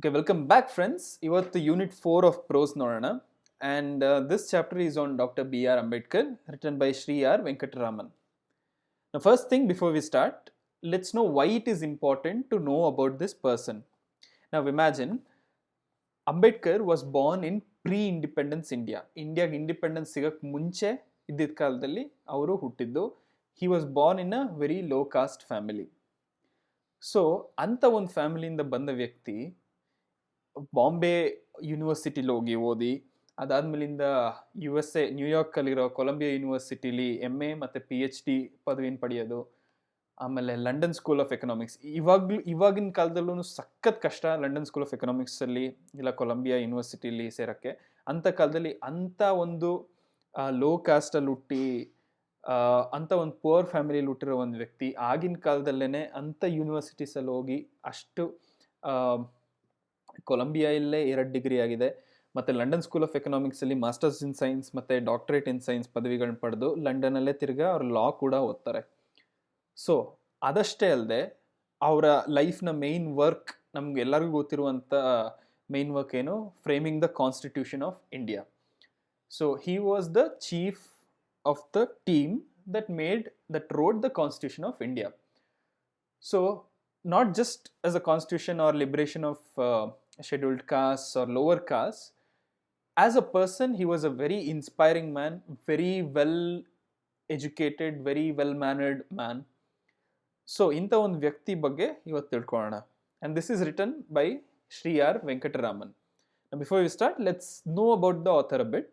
Okay, welcome back, friends. ಇವತ್ತು unit 4 of prose ನೋಡೋಣ. And this chapter is on Dr. B.R. Ambedkar, written by Sri R. Venkataraman. Now, first thing before we start, let's know why it is important to know about this person. Now, imagine Ambedkar was born in pre-independence India. ಇಂಡಿಯಾಗೆ independence ಸಿಗಕ್ಕೆ ಮುಂಚೆ ಇದ್ದಿದ್ದ ಕಾಲದಲ್ಲಿ ಅವರು ಹುಟ್ಟಿದ್ದು. He was born in a very low caste family. So ಅಂಥ ಒಂದು ಫ್ಯಾಮಿಲಿಯಿಂದ ಬಂದ ವ್ಯಕ್ತಿ ಬಾಂಬೆ ಯೂನಿವರ್ಸಿಟಿಲಿ ಹೋಗಿ ಓದಿ ಅದಾದ್ಮೇಲಿಂದ USA ನ್ಯೂಯಾರ್ಕಲ್ಲಿರೋ ಕೊಲಂಬಿಯಾ ಯೂನಿವರ್ಸಿಟಿಲಿ MA ಮತ್ತು PhD ಪದವಿನ ಪಡೆಯೋದು. ಆಮೇಲೆ ಲಂಡನ್ ಸ್ಕೂಲ್ ಆಫ್ ಎಕನಾಮಿಕ್ಸ್, ಇವಾಗಿನ ಕಾಲದಲ್ಲೂ ಸಖತ್ ಕಷ್ಟ ಲಂಡನ್ ಸ್ಕೂಲ್ ಆಫ್ ಎಕನಾಮಿಕ್ಸಲ್ಲಿ ಇಲ್ಲ ಕೊಲಂಬಿಯಾ ಯೂನಿವರ್ಸಿಟಿಲಿ ಸೇರೋಕ್ಕೆ. ಅಂಥ ಕಾಲದಲ್ಲಿ ಅಂಥ ಒಂದು ಲೋ ಕಾಸ್ಟಲ್ಲಿ ಹುಟ್ಟಿ ಅಂಥ ಒಂದು ಪುವರ್ ಫ್ಯಾಮಿಲಿಲಿ ಹುಟ್ಟಿರೋ ಒಂದು ವ್ಯಕ್ತಿ ಆಗಿನ ಕಾಲದಲ್ಲೇ ಅಂಥ ಯೂನಿವರ್ಸಿಟೀಸಲ್ಲಿ ಹೋಗಿ ಅಷ್ಟು ಕೊಲಂಬಿಯಾ ಇಲ್ಲೇ 2 ಡಿಗ್ರಿ ಆಗಿದೆ ಮತ್ತು ಲಂಡನ್ ಸ್ಕೂಲ್ ಆಫ್ ಎಕನಾಮಿಕ್ಸಲ್ಲಿ ಮಾಸ್ಟರ್ಸ್ ಇನ್ ಸೈನ್ಸ್ ಮತ್ತು ಡಾಕ್ಟರೇಟ್ ಇನ್ ಸೈನ್ಸ್ ಪದವಿಗಳನ್ನ ಪಡೆದು ಲಂಡನಲ್ಲೇ ತಿರ್ಗಾ ಅವ್ರು ಲಾ ಕೂಡ ಓದ್ತಾರೆ. ಸೊ ಅದಷ್ಟೇ ಅಲ್ಲದೆ ಅವರ ಲೈಫ್ನ ಮೇನ್ ವರ್ಕ್ ನಮ್ಗೆ ಎಲ್ಲರಿಗೂ ಗೊತ್ತಿರುವಂಥ ಮೇನ್ ವರ್ಕ್ ಏನು, framing the constitution of India. So he was the chief of the team that wrote the Constitution of India. So not just as a constitution or liberation of scheduled castes or lower castes, as a person he was a very inspiring man, very well educated, very well mannered man. So ಇಂಥ ಒಂದು ವ್ಯಕ್ತಿ ಬಗ್ಗೆ ಇವತ್ತು ತಿಳ್ಕೊಳ್ಳೋಣ. And this is written by Sri R. Venkataraman. Now before we start, let's know about the author a bit.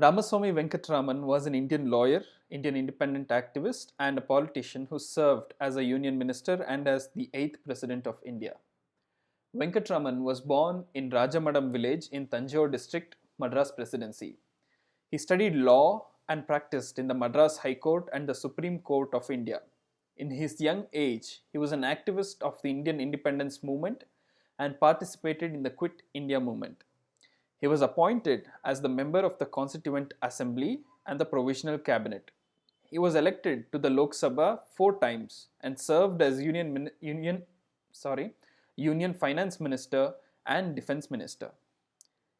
Ramaswamy Venkataraman was an Indian lawyer, Indian independent activist, and a politician who served as a union minister and as the 8th president of India. Venkataraman was born in Rajamadam village in Tanjore district, Madras Presidency. He studied law and practiced in the Madras High Court and the Supreme Court of India. In his young age, he was an activist of the Indian independence movement and participated in the Quit India movement. He was appointed as the member of the Constituent Assembly and the Provisional Cabinet. He was elected to the Lok Sabha 4 times and served as Union Finance Minister and Defense Minister.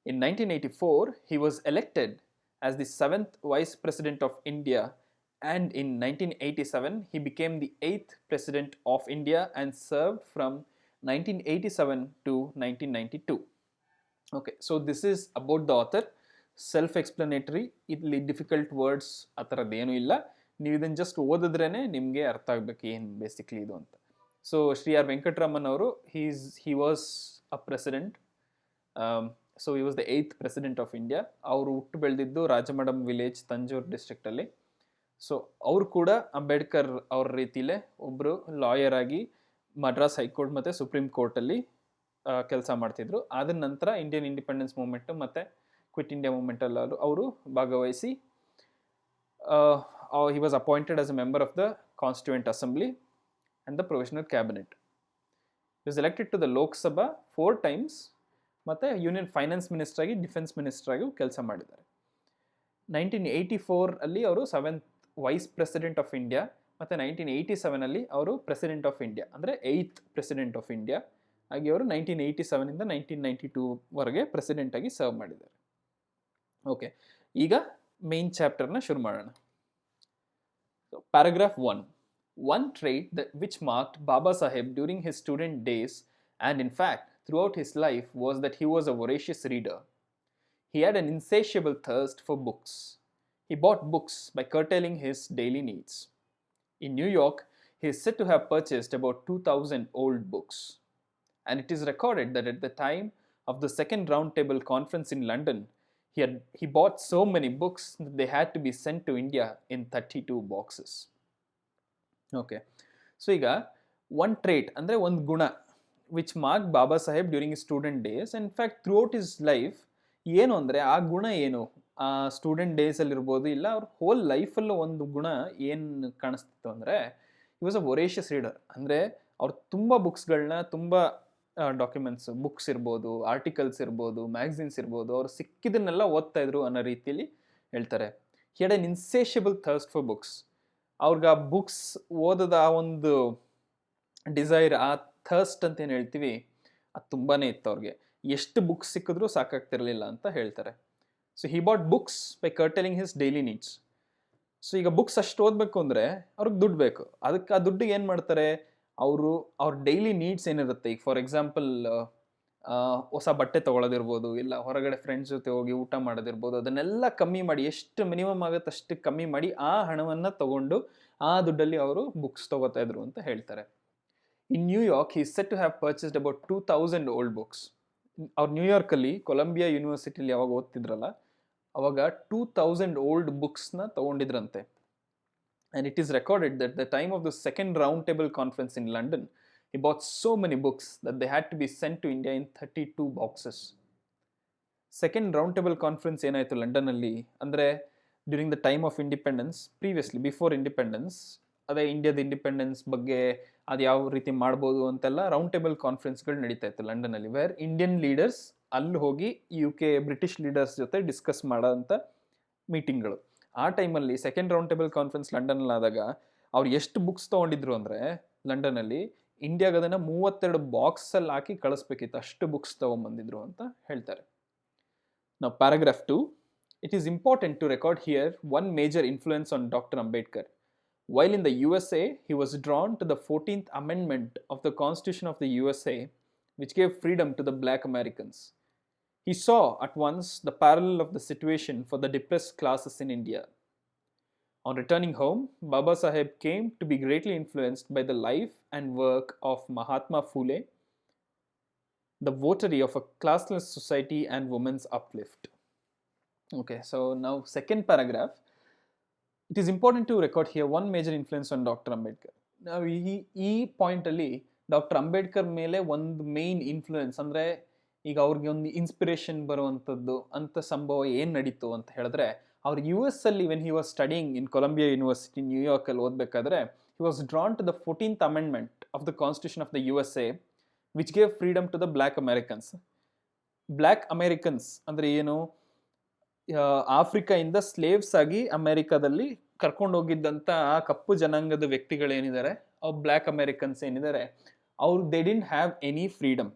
In 1984, he was elected as the 7th Vice President of India, and in 1987, he became the 8th President of India and served from 1987 to 1992. Okay, so this is about the author. Self-explanatory, ಇಲ್ಲಿ difficult words ಆ ಥರದ್ದೇನೂ ಇಲ್ಲ. ನೀವು ಇದನ್ನು just ಓದಿದ್ರೇ ನಿಮಗೆ ಅರ್ಥ ಆಗಬೇಕು ಏನು basically ಇದು ಅಂತ. ಸೊ ಶ್ರೀ ಆರ್ ವೆಂಕಟರಾಮನ್ ಅವರು he was a president. So he was the 8th president of India. ಅವರು ಹುಟ್ಟು ಬೆಳೆದಿದ್ದು ರಾಜಮಡಮ್ ವಿಲೇಜ್, ತಂಜೂರು ಡಿಸ್ಟ್ರಿಕ್ಟಲ್ಲಿ. ಸೊ ಅವರು ಕೂಡ ಅಂಬೇಡ್ಕರ್ ಅವ್ರ ರೀತಿಲೇ ಒಬ್ಬರು ಲಾಯರ್ ಆಗಿ ಮಡ್ರಾಸ್ ಹೈಕೋರ್ಟ್ ಮತ್ತು ಸುಪ್ರೀಂ ಕೋರ್ಟಲ್ಲಿ ಕೆಲಸ ಮಾಡ್ತಿದ್ರು. ಆದ ನಂತರ ಇಂಡಿಯನ್ ಇಂಡಿಪೆಂಡೆನ್ಸ್ ಮೂವ್ಮೆಂಟು ಮತ್ತು ಕ್ವಿಟ್ ಇಂಡಿಯಾ ಮೂವ್ಮೆಂಟಲ್ಲಿ ಅವರು ಭಾಗವಹಿಸಿ he was appointed as a member of the Constituent Assembly and the Provisional Cabinet. He was elected to the Lok Sabha 4 times ಮತ್ತು ಯೂನಿಯನ್ ಫೈನಾನ್ಸ್ ಮಿನಿಸ್ಟರ್ ಆಗಿ, ಡಿಫೆನ್ಸ್ ಮಿನಿಸ್ಟರ್ ಆಗಿ ಕೆಲಸ ಮಾಡಿದ್ದಾರೆ. 1984 ಅಲ್ಲಿ ಅವರು 7th vice president of India ಮತ್ತು 1987 ಅಲ್ಲಿ ಅವರು ಪ್ರೆಸಿಡೆಂಟ್ ಆಫ್ ಇಂಡಿಯಾ ಅಂದರೆ 8th ಪ್ರೆಸಿಡೆಂಟ್ ಆಫ್ ಇಂಡಿಯಾ ಆಗಿ ಅವರು 1987 1992 ವರೆಗೆ ಪ್ರೆಸಿಡೆಂಟ್ ಆಗಿ ಸರ್ವ್ ಮಾಡಿದ್ದಾರೆ. ಓಕೆ, ಈಗ ಮೇನ್ ಚಾಪ್ಟರ್ನ ಶುರು ಮಾಡೋಣ. Paragraph 1. One trait which marked Baba Saheb during his student days and in fact throughout his life was that he was a voracious reader. He had an insatiable thirst for books. He bought books by curtailing his daily needs. In New York, he is said to have purchased about 2,000 old books. And it is recorded that at the time of the second roundtable conference in London, he bought so many books that they had to be sent to India in 32 boxes. Okay, so ಈಗ one trait ಅಂದರೆ ಒಂದು ಗುಣ which mark Baba Saheb during his student days and in fact throughout his life. ಏನು ಅಂದರೆ ಆ ಗುಣ ಏನು, ಆ ಸ್ಟೂಡೆಂಟ್ ಡೇಸಲ್ಲಿರ್ಬೋದು ಇಲ್ಲ ಅವ್ರ ಹೋಲ್ ಲೈಫಲ್ಲೂ ಒಂದು ಗುಣ ಏನು ಕಾಣಿಸ್ತಿತ್ತು ಅಂದರೆ ಹಿ ವಾಸ್ ಅ ವೊರೇಷಿಯಸ್ ರೀಡರ್. ಅಂದರೆ ಅವ್ರು ತುಂಬ ಬುಕ್ಸ್ಗಳನ್ನ, ತುಂಬ ಡಾಕ್ಯುಮೆಂಟ್ಸ್, ಬುಕ್ಸ್ ಇರ್ಬೋದು, ಆರ್ಟಿಕಲ್ಸ್ ಇರ್ಬೋದು, ಮ್ಯಾಗಝಿನ್ಸ್ ಇರ್ಬೋದು, ಅವ್ರು ಸಿಕ್ಕಿದ್ದನ್ನೆಲ್ಲ ಓದ್ತಾ ಇದ್ರು ಅನ್ನೋ ರೀತಿಯಲ್ಲಿ ಹೇಳ್ತಾರೆ. He had an insatiable thirst for books. ಅವ್ರಿಗೆ ಆ ಬುಕ್ಸ್ ಓದೋದ ಆ ಒಂದು ಡಿಸೈರ್, ಥರ್ಸ್ಟ್ ಅಂತ ಏನು ಹೇಳ್ತೀವಿ ಅದು ತುಂಬಾ ಇತ್ತು ಅವ್ರಿಗೆ. ಎಷ್ಟು ಬುಕ್ಸ್ ಸಿಕ್ಕಿದ್ರೂ ಸಾಕಾಗ್ತಿರ್ಲಿಲ್ಲ ಅಂತ ಹೇಳ್ತಾರೆ. So he bought books by curtailing his daily needs. So ಈಗ ಬುಕ್ಸ್ ಅಷ್ಟು ಓದಬೇಕು ಅಂದರೆ ಅವ್ರಿಗೆ ದುಡ್ಡು ಬೇಕು. ಅದಕ್ಕೆ ಆ ದುಡ್ಡಿಗೆ ಏನು ಮಾಡ್ತಾರೆ ಅವರು, ಅವ್ರ ಡೈಲಿ ನೀಡ್ಸ್ ಏನಿರುತ್ತೆ, ಈಗ ಫಾರ್ ಎಕ್ಸಾಂಪಲ್ ಹೊಸ ಬಟ್ಟೆ ತೊಗೊಳೋದಿರ್ಬೋದು, ಇಲ್ಲ ಹೊರಗಡೆ ಫ್ರೆಂಡ್ಸ್ ಜೊತೆ ಹೋಗಿ ಊಟ ಮಾಡೋದಿರ್ಬೋದು, ಅದನ್ನೆಲ್ಲ ಕಮ್ಮಿ ಮಾಡಿ, ಎಷ್ಟು ಮಿನಿಮಮ್ ಆಗುತ್ತೆ ಅಷ್ಟು ಕಮ್ಮಿ ಮಾಡಿ ಆ ಹಣವನ್ನು ತಗೊಂಡು ಆ ದುಡ್ಡಲ್ಲಿ ಅವರು ಬುಕ್ಸ್ ತೊಗೋತಾ ಇದ್ರು ಅಂತ ಹೇಳ್ತಾರೆ. In New York he set to have purchased about 2000 old books. ಅವ್ರು ನ್ಯೂಯಾರ್ಕಲ್ಲಿ ಕೊಲಂಬಿಯಾ ಯೂನಿವರ್ಸಿಟಿಲಿ ಯಾವಾಗ ಓದ್ತಿದ್ರಲ್ಲ ಅವಾಗ 2000 ಓಲ್ಡ್ ಬುಕ್ಸ್ನ ತೊಗೊಂಡಿದ್ರಂತೆ. And it is recorded that the time of the second roundtable conference in London, he bought so many books that they had to be sent to India in 32 boxes. Second roundtable conference ಏನಾಯಿತು ಲಂಡನಲ್ಲಿ ಅಂದರೆ during the time of independence, previously before independence, ಅದೇ ಇಂಡಿಯಾದ independence ಬಗ್ಗೆ ಅದು ಯಾವ ರೀತಿ ಮಾಡ್ಬೋದು ಅಂತೆಲ್ಲ ರೌಂಡ್ ಟೇಬಲ್ ಕಾನ್ಫರೆನ್ಸ್ಗಳು ನಡೀತಾ ಇತ್ತು ಲಂಡನಲ್ಲಿ, ವೇರ್ ಇಂಡಿಯನ್ ಲೀಡರ್ಸ್ ಅಲ್ಲಿ ಹೋಗಿ UK ಬ್ರಿಟಿಷ್ ಲೀಡರ್ಸ್ ಜೊತೆ ಡಿಸ್ಕಸ್ ಮಾಡೋಂಥ ಮೀಟಿಂಗ್ಗಳು. ಆ ಟೈಮಲ್ಲಿ ಸೆಕೆಂಡ್ ರೌಂಡ್ ಟೇಬಲ್ ಕಾನ್ಫರೆನ್ಸ್ ಲಂಡನಲ್ಲಿ ಆದಾಗ ಅವ್ರು ಎಷ್ಟು ಬುಕ್ಸ್ ತೊಗೊಂಡಿದ್ರು ಅಂದರೆ ಲಂಡನಲ್ಲಿ ಇಂಡಿಯಾಗೆ ಅದನ್ನು 32 ಬಾಕ್ಸಲ್ಲಿ ಹಾಕಿ ಕಳಿಸ್ಬೇಕಿತ್ತು, ಅಷ್ಟು ಬುಕ್ಸ್ ತೊಗೊಂಬಂದಿದ್ರು ಅಂತ ಹೇಳ್ತಾರೆ. ನಾವು paragraph 2, it is important to record here one major influence on Dr. Ambedkar. While in the USA, he was drawn to the 14th Amendment of the Constitution of the USA, which gave freedom to the Black Americans. He saw at once the parallel of the situation for the depressed classes in India. On returning home, Baba Saheb came to be greatly influenced by the life and work of Mahatma Phule, the votary of a classless society and women's uplift. Okay, so now second paragraph. It is important to record here one major influence on Dr. Ambedkar. ನಾವು ಈ ಪಾಯಿಂಟಲ್ಲಿ doctor Ambedkar ಮೇಲೆ ಒಂದು main influence ಅಂದರೆ ಈಗ ಅವ್ರಿಗೆ ಒಂದು inspiration ಬರುವಂಥದ್ದು ಅಂಥ ಸಂಭವ ಏನು ನಡೀತು ಅಂತ ಹೇಳಿದ್ರೆ, ಅವ್ರು US ಅಲ್ಲಿ when he was studying in Columbia university ನ್ಯೂಯಾರ್ಕಲ್ಲಿ ಓದಬೇಕಾದ್ರೆ he was drawn to the 14th Amendment of the constitution of the USA, which gave freedom to the black Americans. Black Americans ಅಂದರೆ ಏನು, ಆಫ್ರಿಕಾಯಿಂದ ಸ್ಲೇವ್ಸ್ ಆಗಿ ಅಮೆರಿಕಾದಲ್ಲಿ ಕರ್ಕೊಂಡು ಹೋಗಿದ್ದಂಥ ಆ ಕಪ್ಪು ಜನಾಂಗದ ವ್ಯಕ್ತಿಗಳೇನಿದ್ದಾರೆ, ಅವ್ರು ಬ್ಲ್ಯಾಕ್ ಅಮೆರಿಕನ್ಸ್ ಏನಿದ್ದಾರೆ, ಅವ್ರು they didn't have any freedom.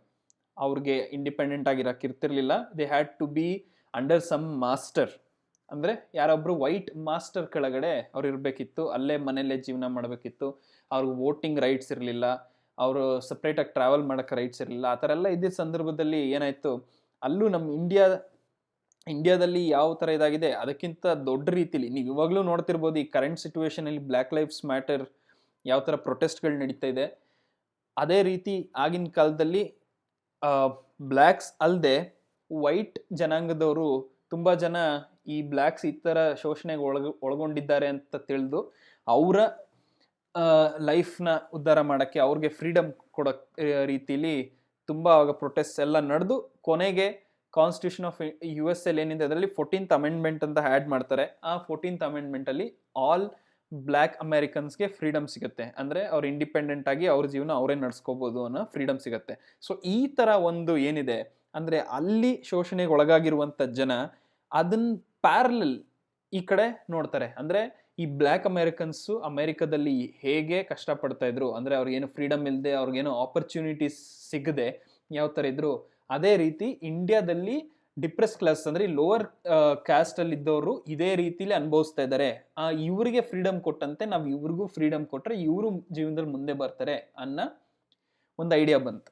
ಅವ್ರಿಗೆ ಇಂಡಿಪೆಂಡೆಂಟ್ ಆಗಿರೋಕ್ಕಿರ್ತಿರ್ಲಿಲ್ಲ. They had to be under some master, ಅಂದರೆ ಯಾರೊಬ್ಬರು ವೈಟ್ ಮಾಸ್ಟರ್ ಕೆಳಗಡೆ ಅವ್ರು ಇರಬೇಕಿತ್ತು, ಅಲ್ಲೇ ಮನೆಯಲ್ಲೇ ಜೀವನ ಮಾಡಬೇಕಿತ್ತು. ಅವ್ರಿಗೆ ವೋಟಿಂಗ್ ರೈಟ್ಸ್ ಇರಲಿಲ್ಲ, ಅವರು ಸಪ್ರೇಟಾಗಿ ಟ್ರಾವೆಲ್ ಮಾಡೋಕ್ಕೆ ರೈಟ್ಸ್ ಇರಲಿಲ್ಲ. ಆ ಥರ ಎಲ್ಲ ಇದ್ದಿದ್ದ ಸಂದರ್ಭದಲ್ಲಿ ಏನಾಯಿತು, ಅಲ್ಲೂ ನಮ್ಮ ಇಂಡಿಯಾದಲ್ಲಿ ಯಾವ ಥರ ಇದಾಗಿದೆ ಅದಕ್ಕಿಂತ ದೊಡ್ಡ ರೀತಿಲಿ ನೀವು ಇವಾಗಲೂ ನೋಡ್ತಿರ್ಬೋದು. ಈ ಕರೆಂಟ್ ಸಿಚುವೇಶನಲ್ಲಿ ಬ್ಲ್ಯಾಕ್ ಲೈಫ್ಸ್ ಮ್ಯಾಟರ್ ಯಾವ ಥರ ಪ್ರೊಟೆಸ್ಟ್ಗಳು ನಡೀತಾ ಇದೆ, ಅದೇ ರೀತಿ ಆಗಿನ ಕಾಲದಲ್ಲಿ ಬ್ಲ್ಯಾಕ್ಸ್ ಅಲ್ಲದೆ ವೈಟ್ ಜನಾಂಗದವರು ತುಂಬ ಜನ ಈ ಬ್ಲ್ಯಾಕ್ಸ್ ಈ ಥರ ಶೋಷಣೆಗೆ ಒಳಗೊಂಡಿದ್ದಾರೆ ಅಂತ ತಿಳಿದು ಅವರ ಲೈಫ್ನ ಉದ್ಧಾರ ಮಾಡೋಕ್ಕೆ, ಅವ್ರಿಗೆ ಫ್ರೀಡಮ್ ಕೊಡೋ ರೀತಿಲಿ ತುಂಬ ಆವಾಗ ಪ್ರೊಟೆಸ್ಟ್ ಎಲ್ಲ ನಡೆದು ಕೊನೆಗೆ ಕಾನ್ಸ್ಟಿಟ್ಯೂಷನ್ ಆಫ್ US ಅಲ್ಲಿ ಏನಿದೆ ಅದರಲ್ಲಿ 14th Amendment ಅಂತ ಆ್ಯಡ್ ಮಾಡ್ತಾರೆ. ಆ 14th Amendment ಅಲ್ಲಿ ಆಲ್ ಬ್ಲ್ಯಾಕ್ ಅಮೆರಿಕನ್ಸ್ಗೆ ಫ್ರೀಡಮ್ ಸಿಗುತ್ತೆ, ಅಂದರೆ ಅವ್ರು ಇಂಡಿಪೆಂಡೆಂಟ್ ಆಗಿ ಅವ್ರ ಜೀವನ ಅವರೇ ನಡೆಸ್ಕೋಬೋದು ಅನ್ನೋ ಫ್ರೀಡಮ್ ಸಿಗುತ್ತೆ. ಸೊ ಈ ಥರ ಒಂದು ಏನಿದೆ ಅಂದರೆ ಅಲ್ಲಿ ಶೋಷಣೆಗೆ ಒಳಗಾಗಿರುವಂಥ ಜನ ಅದನ್ನ ಪ್ಯಾರಲಲ್ ಈ ಕಡೆ ನೋಡ್ತಾರೆ. ಅಂದರೆ ಈ ಬ್ಲ್ಯಾಕ್ ಅಮೆರಿಕನ್ಸು ಅಮೆರಿಕದಲ್ಲಿ ಹೇಗೆ ಕಷ್ಟಪಡ್ತಾ ಇದ್ರು, ಅಂದರೆ ಅವ್ರಿಗೇನು ಫ್ರೀಡಮ್ ಇಲ್ಲದೆ, ಅವ್ರಿಗೇನು ಆಪರ್ಚುನಿಟೀಸ್ ಸಿಗದೆ ಯಾವ ಥರ ಇದ್ರು, ಅದೇ ರೀತಿ ಇಂಡಿಯಾದಲ್ಲಿ ಡಿಪ್ರೆಸ್ ಕ್ಲಾಸ್ ಅಂದರೆ ಲೋವರ್ ಕ್ಯಾಸ್ಟಲ್ಲಿ ಇದ್ದವರು ಇದೇ ರೀತಿಲಿ ಅನುಭವಿಸ್ತಾ ಇದ್ದಾರೆ. ಇವರಿಗೆ ಫ್ರೀಡಮ್ ಕೊಟ್ಟಂತೆ ನಾವು ಇವ್ರಿಗೂ ಫ್ರೀಡಮ್ ಕೊಟ್ಟರೆ ಇವರು ಜೀವನದಲ್ಲಿ ಮುಂದೆ ಬರ್ತಾರೆ ಅನ್ನೋ ಒಂದು ಐಡಿಯಾ ಬಂತು.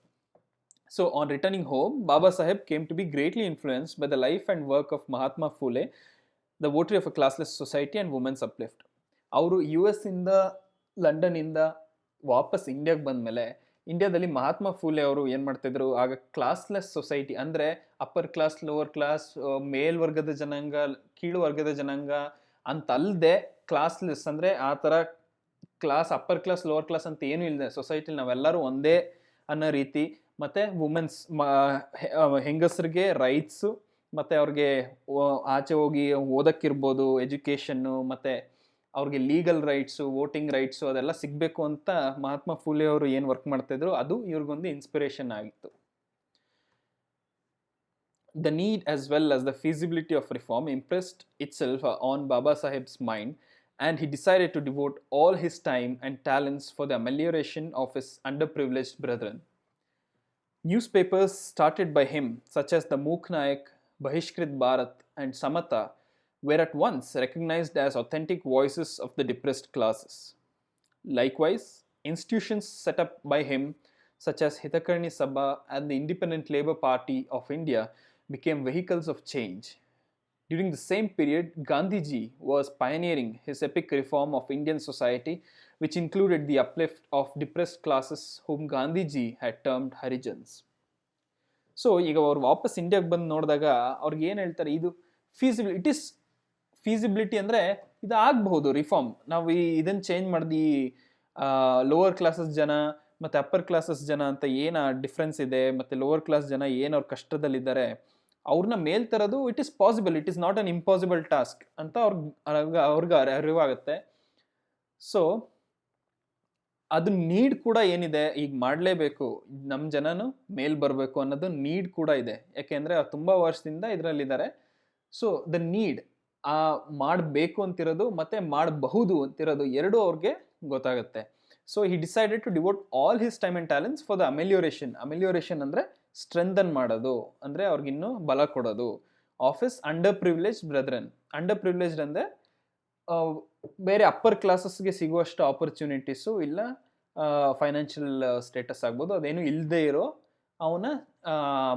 So on returning home, Baba Saheb came to be greatly influenced by the life and work of Mahatma Phule, the votary of a classless society and women's uplift. ಅವರು US ಇಂದ ಲಂಡನ್ನಿಂದ ವಾಪಸ್ ಇಂಡಿಯಾಗೆ ಬಂದಮೇಲೆ ಇಂಡಿಯಾದಲ್ಲಿ ಮಹಾತ್ಮ ಫೂಲೆ ಅವರು ಏನು ಮಾಡ್ತಿದ್ರು, ಆಗ ಕ್ಲಾಸ್ಲೆಸ್ ಸೊಸೈಟಿ ಅಂದರೆ ಅಪ್ಪರ್ ಕ್ಲಾಸ್, ಲೋವರ್ ಕ್ಲಾಸ್, ಮೇಲ್ವರ್ಗದ ಜನಾಂಗ, ಕೀಳು ವರ್ಗದ ಜನಾಂಗ ಅಂತ ಅಲ್ಲದೆ ಕ್ಲಾಸ್ಲೆಸ್ ಅಂದರೆ ಆ ಥರ class, upper class lower class ಅಂತ ಏನೂ ಇಲ್ಲದೆ ಸೊಸೈಟಿಲಿ ನಾವೆಲ್ಲರೂ ಒಂದೇ ಅನ್ನೋ ರೀತಿ, ಮತ್ತು ವುಮೆನ್ಸ್ ಹೆಂಗಸರಿಗೆ ರೈಟ್ಸು, ಮತ್ತು ಅವ್ರಿಗೆ ಆಚೆ ಹೋಗಿ ಓದಕ್ಕಿರ್ಬೋದು, ಎಜುಕೇಷನ್ನು, ಮತ್ತು ಅವ್ರಿಗೆ ಲೀಗಲ್ ರೈಟ್ಸು, ವೋಟಿಂಗ್ ರೈಟ್ಸು ಅದೆಲ್ಲ ಸಿಗಬೇಕು ಅಂತ ಮಹಾತ್ಮ ಫೂಲೆ ಅವರು ಏನು ವರ್ಕ್ ಮಾಡ್ತಾಯಿದ್ರು ಅದು ಇವ್ರಿಗೊಂದು ಇನ್ಸ್ಪಿರೇಷನ್ ಆಗಿತ್ತು. The need as well as the feasibility of reform impressed itself on Baba Saheb's mind, and he decided to devote all his time and talents for the amelioration of his underprivileged brethren. Newspapers started by him, such as the Mook Nayak, Bahishkrit Bharat, and Samata, were at once recognized as authentic voices of the depressed classes. Likewise, institutions set up by him, such as Hitakarni Sabha and the Independent Labour Party of India, became vehicles of change. During the same period, Gandhiji was pioneering his epic reform of Indian society, which included the uplift of depressed classes whom Gandhiji had termed Harijans. So ಈಗ ಅವ್ರು ವಾಪಸ್ ಇಂಡಿಯಾಗೆ ಬಂದು ನೋಡಿದಾಗ ಅವ್ರಿಗೆ ಏನು ಹೇಳ್ತಾರೆ, ಇದು ಫೀಸಿಬಿಲಿಟಿ ಅಂದರೆ ಇದು ಆಗಬಹುದು ರಿಫಾರ್ಮ್, ನಾವು ಇದನ್ನು ಚೇಂಜ್ ಮಾಡಿದ್ವಿ, ಲೋವರ್ ಕ್ಲಾಸಸ್ ಜನ ಮತ್ತು ಅಪ್ಪರ್ ಕ್ಲಾಸಸ್ ಜನ ಅಂತ ಏನು ಡಿಫ್ರೆನ್ಸ್ ಇದೆ, ಮತ್ತು ಲೋವರ್ ಕ್ಲಾಸ್ ಜನ ಏನು ಅವ್ರ ಕಷ್ಟದಲ್ಲಿದ್ದಾರೆ ಅವ್ರನ್ನ ಮೇಲ್ ತರೋದು it is possible, it is not an impossible task ಅಂತ ಅವ್ರಿಗೆ ಅರಿವಾಗುತ್ತೆ. ಸೊ ಅದು ನೀಡ್ ಕೂಡ ಏನಿದೆ, ಈಗ ಮಾಡಲೇಬೇಕು, ನಮ್ಮ ಜನನು ಮೇಲ್ ಬರಬೇಕು ಅನ್ನೋದು ನೀಡ್ ಕೂಡ ಇದೆ. ಯಾಕೆಂದರೆ ಅವ್ರು ತುಂಬ ವರ್ಷದಿಂದ ಇದರಲ್ಲಿದ್ದಾರೆ. ಸೊ ದ ನೀಡ್, ಮಾಡಬೇಕು ಅಂತಿರೋದು ಮತ್ತು ಮಾಡಬಹುದು ಅಂತಿರೋದು ಎರಡೂ ಅವ್ರಿಗೆ ಗೊತ್ತಾಗುತ್ತೆ. So he decided to devote all his time and talents for the amelioration ಅಂದರೆ ಸ್ಟ್ರೆಂಥನ್ ಮಾಡೋದು, ಅಂದರೆ ಅವ್ರಿಗಿನ್ನೂ ಬಲ ಕೊಡೋದು. Of his under privileged brethren, under privileged ಅಂದರೆ ಬೇರೆ ಅಪ್ಪರ್ ಕ್ಲಾಸಸ್ಗೆ ಸಿಗುವಷ್ಟು ಆಪರ್ಚುನಿಟೀಸು ಇಲ್ಲ, ಫೈನಾನ್ಷಿಯಲ್ ಸ್ಟೇಟಸ್ ಆಗ್ಬೋದು, ಅದೇನು ಇಲ್ಲದೆ ಇರೋ ಅವನ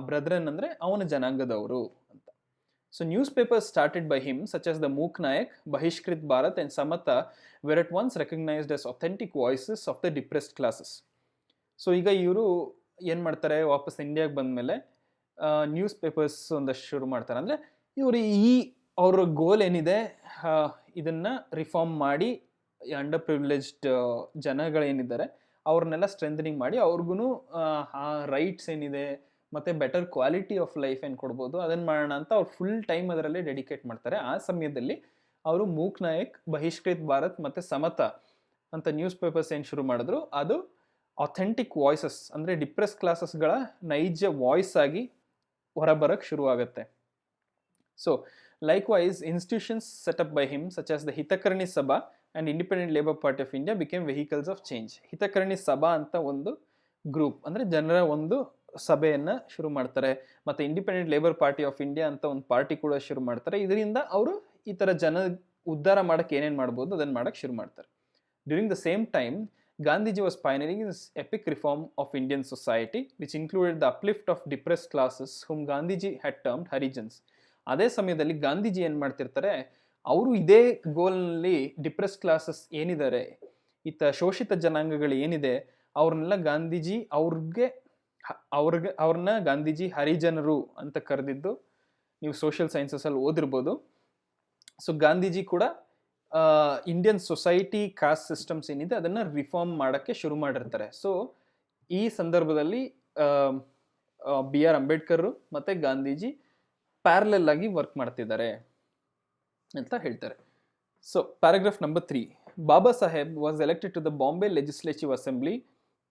ಬ್ರದ್ರನ್ ಅಂದರೆ ಅವನ ಜನಾಂಗದವರು ಅಂತ. So newspapers started by him, such as the Mook Nayak, Bahishkrit Bharat and Samata, were at once recognised as authentic voices of the depressed classes. So ಈಗ ಇವರು ಏನು ಮಾಡ್ತಾರೆ, ವಾಪಸ್ ಇಂಡಿಯಾಗೆ ಬಂದಮೇಲೆ ನ್ಯೂಸ್ ಪೇಪರ್ಸ್ ಒಂದಷ್ಟು ಶುರು ಮಾಡ್ತಾರೆ. ಅಂದರೆ ಇವರು ಅವ್ರ ಗೋಲ್ ಏನಿದೆ, ಇದನ್ನು ರಿಫಾರ್ಮ್ ಮಾಡಿ ಅಂಡರ್ ಪ್ರಿವಿಲೇಜ್ಡ್ ಜನಗಳೇನಿದ್ದಾರೆ ಅವ್ರನ್ನೆಲ್ಲ ಸ್ಟ್ರೆಂಥನಿಂಗ್ ಮಾಡಿ ಅವ್ರಿಗೂ ಆ ರೈಟ್ಸ್ ಏನಿದೆ ಮತ್ತು ಬೆಟರ್ ಕ್ವಾಲಿಟಿ ಆಫ್ ಲೈಫ್ ಏನು ಕೊಡ್ಬೋದು ಅದನ್ನು ಮಾಡೋಣ ಅಂತ ಅವ್ರು ಫುಲ್ ಟೈಮ್ ಅದರಲ್ಲೇ ಡೆಡಿಕೇಟ್ ಮಾಡ್ತಾರೆ. ಆ ಸಮಯದಲ್ಲಿ ಅವರು ಮೂಕ್ ನಾಯಕ್, ಬಹಿಷ್ಕೃತ್ ಭಾರತ್ ಮತ್ತು ಸಮತಾ ಅಂತ ನ್ಯೂಸ್ ಪೇಪರ್ಸ್ ಏನು ಶುರು ಮಾಡಿದ್ರು, ಅದು ಅಥೆಂಟಿಕ್ ವಾಯ್ಸಸ್ ಅಂದರೆ ಡಿಪ್ರೆಸ್ ಕ್ಲಾಸಸ್ಗಳ ನೈಜ ವಾಯ್ಸ್ ಆಗಿ ಹೊರಬರಕ್ಕೆ ಶುರುವಾಗುತ್ತೆ. So likewise, institutions set up by him, such as the Hitakarni Sabha and Independent Labour Party of India, became vehicles of change. Hitakarni Sabha ಅಂತ ಒಂದು ಗ್ರೂಪ್, ಅಂದರೆ ಜನರ ಒಂದು ಸಭೆಯನ್ನು ಶುರು ಮಾಡ್ತಾರೆ, ಮತ್ತು independent labour party of India ಅಂತ ಒಂದು ಪಾರ್ಟಿ ಕೂಡ ಶುರು ಮಾಡ್ತಾರೆ. ಇದರಿಂದ ಅವರು ಈ ಥರ ಜನ ಉದ್ಧಾರ ಮಾಡೋಕ್ಕೆ ಏನೇನು ಮಾಡ್ಬೋದು ಅದನ್ನು ಮಾಡೋಕ್ಕೆ ಶುರು ಮಾಡ್ತಾರೆ. During the same time, Gandhiji was pioneering this epic reform of Indian society, which included the uplift of depressed classes whom Gandhiji had termed Harijans. ಅದೇ ಸಮಯದಲ್ಲಿ ಗಾಂಧೀಜಿ ಏನು ಮಾಡ್ತಿರ್ತಾರೆ, ಅವರು ಇದೇ ಗೋಲ್ನಲ್ಲಿ ಡಿಪ್ರೆಸ್ ಕ್ಲಾಸಸ್ ಏನಿದ್ದಾರೆ, ಶೋಷಿತ ಜನಾಂಗಗಳು ಏನಿದೆ, ಅವ್ರನ್ನೆಲ್ಲ ಗಾಂಧೀಜಿ ಅವ್ರನ್ನ ಗಾಂಧೀಜಿ ಹರಿಜನರು ಅಂತ ಕರೆದಿದ್ದು ನೀವು ಸೋಷಿಯಲ್ ಸೈನ್ಸಸಲ್ಲಿ ಓದಿರ್ಬೋದು. ಸೊ ಗಾಂಧೀಜಿ ಕೂಡ ಇಂಡಿಯನ್ ಸೊಸೈಟಿ ಕಾಸ್ಟ್ ಸಿಸ್ಟಮ್ಸ್ ಏನಿದೆ ಅದನ್ನು ರಿಫಾರ್ಮ್ ಮಾಡೋಕ್ಕೆ ಶುರು ಮಾಡಿರ್ತಾರೆ. ಸೊ ಈ ಸಂದರ್ಭದಲ್ಲಿ BR ಅಂಬೇಡ್ಕರ್ ಮತ್ತು ಗಾಂಧೀಜಿ ಪ್ಯಾರಲಲ್ ಆಗಿ ವರ್ಕ್ ಮಾಡ್ತಿದ್ದಾರೆ ಅಂತ ಹೇಳ್ತಾರೆ. So paragraph number 3, Baba Saheb was elected to the Bombay legislative assembly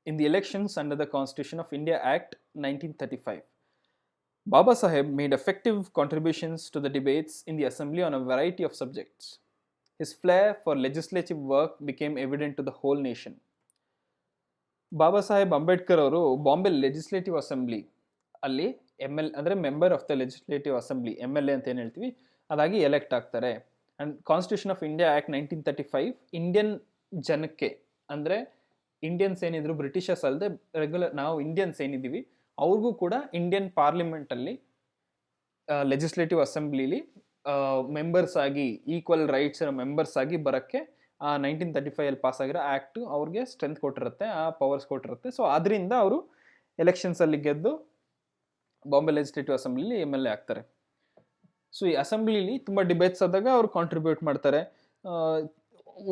in the elections under the constitution of India act 1935. Baba Saheb made effective contributions to the debates in the assembly on a variety of subjects. His flair for legislative work became evident to the whole nation. ಬಾಬಾ ಸಾಹೇಬ್ ಅಂಬೇಡ್ಕರ್ ಅವರು Bombay legislative assembly ಅಲ್ಲಿ ಅಂದರೆ member of the legislative assembly, MLA ಅಂತ ಏನು ಹೇಳ್ತೀವಿ, ಅದಾಗಿ elect ಆಗ್ತಾರೆ. And constitution of India act 1935 Indian ಜನಕ್ಕೆ, ಅಂದರೆ ಇಂಡಿಯನ್ಸ್ ಏನಿದ್ರು ಬ್ರಿಟಿಷರ್ಸ್ ಅಲ್ಲದೆ ರೆಗ್ಯುಲರ್ ನಾವು ಇಂಡಿಯನ್ಸ್ ಏನಿದ್ದೀವಿ ಅವ್ರಿಗೂ ಕೂಡ ಇಂಡಿಯನ್ ಪಾರ್ಲಿಮೆಂಟಲ್ಲಿ ಲೆಜಿಸ್ಲೇಟಿವ್ ಅಸೆಂಬ್ಲಿಲಿ ಮೆಂಬರ್ಸ್ ಆಗಿ ಈಕ್ವಲ್ ರೈಟ್ಸ್ ಇರೋ ಮೆಂಬರ್ಸ್ ಆಗಿ ಬರೋಕ್ಕೆ ಆ 1935 ಪಾಸ್ ಆಗಿರೋ ಆ್ಯಕ್ಟು ಅವ್ರಿಗೆ ಸ್ಟ್ರೆಂತ್ ಕೊಟ್ಟಿರುತ್ತೆ, ಆ ಪವರ್ಸ್ ಕೊಟ್ಟಿರುತ್ತೆ. ಸೊ ಅದರಿಂದ ಅವರು ಎಲೆಕ್ಷನ್ಸಲ್ಲಿ ಗೆದ್ದು ಬಾಂಬೆ ಲೆಜಿಸ್ಲೇಟಿವ್ ಅಸೆಂಬ್ಲಿಲಿ MLA ಆಗ್ತಾರೆ. ಸೊ ಈ ಅಸೆಂಬ್ಲಿಲಿ ತುಂಬ ಡಿಬೇಟ್ಸ್ ಆದಾಗ ಅವ್ರು ಕಾಂಟ್ರಿಬ್ಯೂಟ್ ಮಾಡ್ತಾರೆ.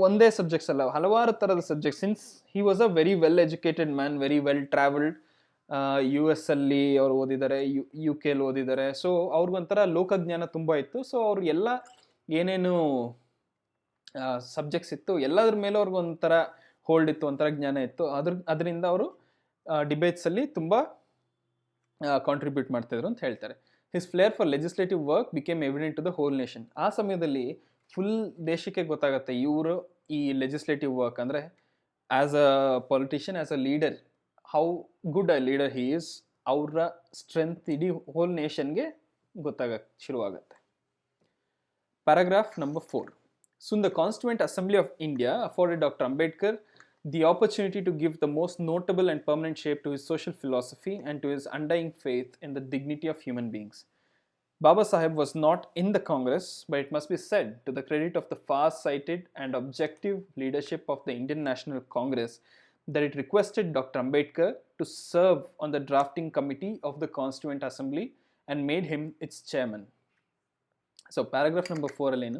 ಒಂದೇ ಸಬ್ಜೆಕ್ಟ್ಸ್ ಅಲ್ಲ, ಹಲವಾರು ಥರದ subjects. Since he was a very well educated man, very well travelled, US ಅಲ್ಲಿ ಅವ್ರು ಓದಿದ್ದಾರೆ, UK ಓದಿದ್ದಾರೆ. ಸೊ ಅವ್ರಿಗೊಂಥರ ಲೋಕಜ್ಞಾನ ತುಂಬ ಇತ್ತು. ಸೊ ಅವ್ರು ಎಲ್ಲ ಏನೇನು ಸಬ್ಜೆಕ್ಟ್ಸ್ ಇತ್ತು ಎಲ್ಲದ್ರ ಮೇಲೂ ಅವ್ರಿಗೊಂಥರ ಹೋಲ್ಡ್ ಇತ್ತು, ಒಂಥರ ಜ್ಞಾನ ಇತ್ತು. ಅದರಿಂದ ಅವರು ಡಿಬೇಟ್ಸಲ್ಲಿ ತುಂಬ ಕಾಂಟ್ರಿಬ್ಯೂಟ್ ಮಾಡ್ತಿದ್ರು ಅಂತ ಹೇಳ್ತಾರೆ. His flair for legislative work became evident to the whole nation. ಆ ಸಮಯದಲ್ಲಿ ಫುಲ್ ದೇಶಕ್ಕೆ ಗೊತ್ತಾಗುತ್ತೆ ಇವರು ಈ ಲೆಜಿಸ್ಲೇಟಿವ್ ವರ್ಕ್ ಅಂದರೆ as a politician, as a leader, how good a leader he is, ಅವರ ಸ್ಟ್ರೆಂತ್ ಇಡೀ ಹೋಲ್ ನೇಷನ್ಗೆ ಗೊತ್ತಾಗಕ್ಕೆ ಶುರುವಾಗುತ್ತೆ. Paragraph number 4. Soon the Constituent Assembly of India afforded Dr. Ambedkar the opportunity to give the most notable and permanent shape to his social philosophy and to his undying faith in the dignity of human beings. Baba Saheb was not in the Congress, but it must be said to the credit of the far-sighted and objective leadership of the Indian National Congress that it requested Dr. Ambedkar to serve on the drafting committee of the Constituent Assembly and made him its chairman. So paragraph number 4 ಏನು,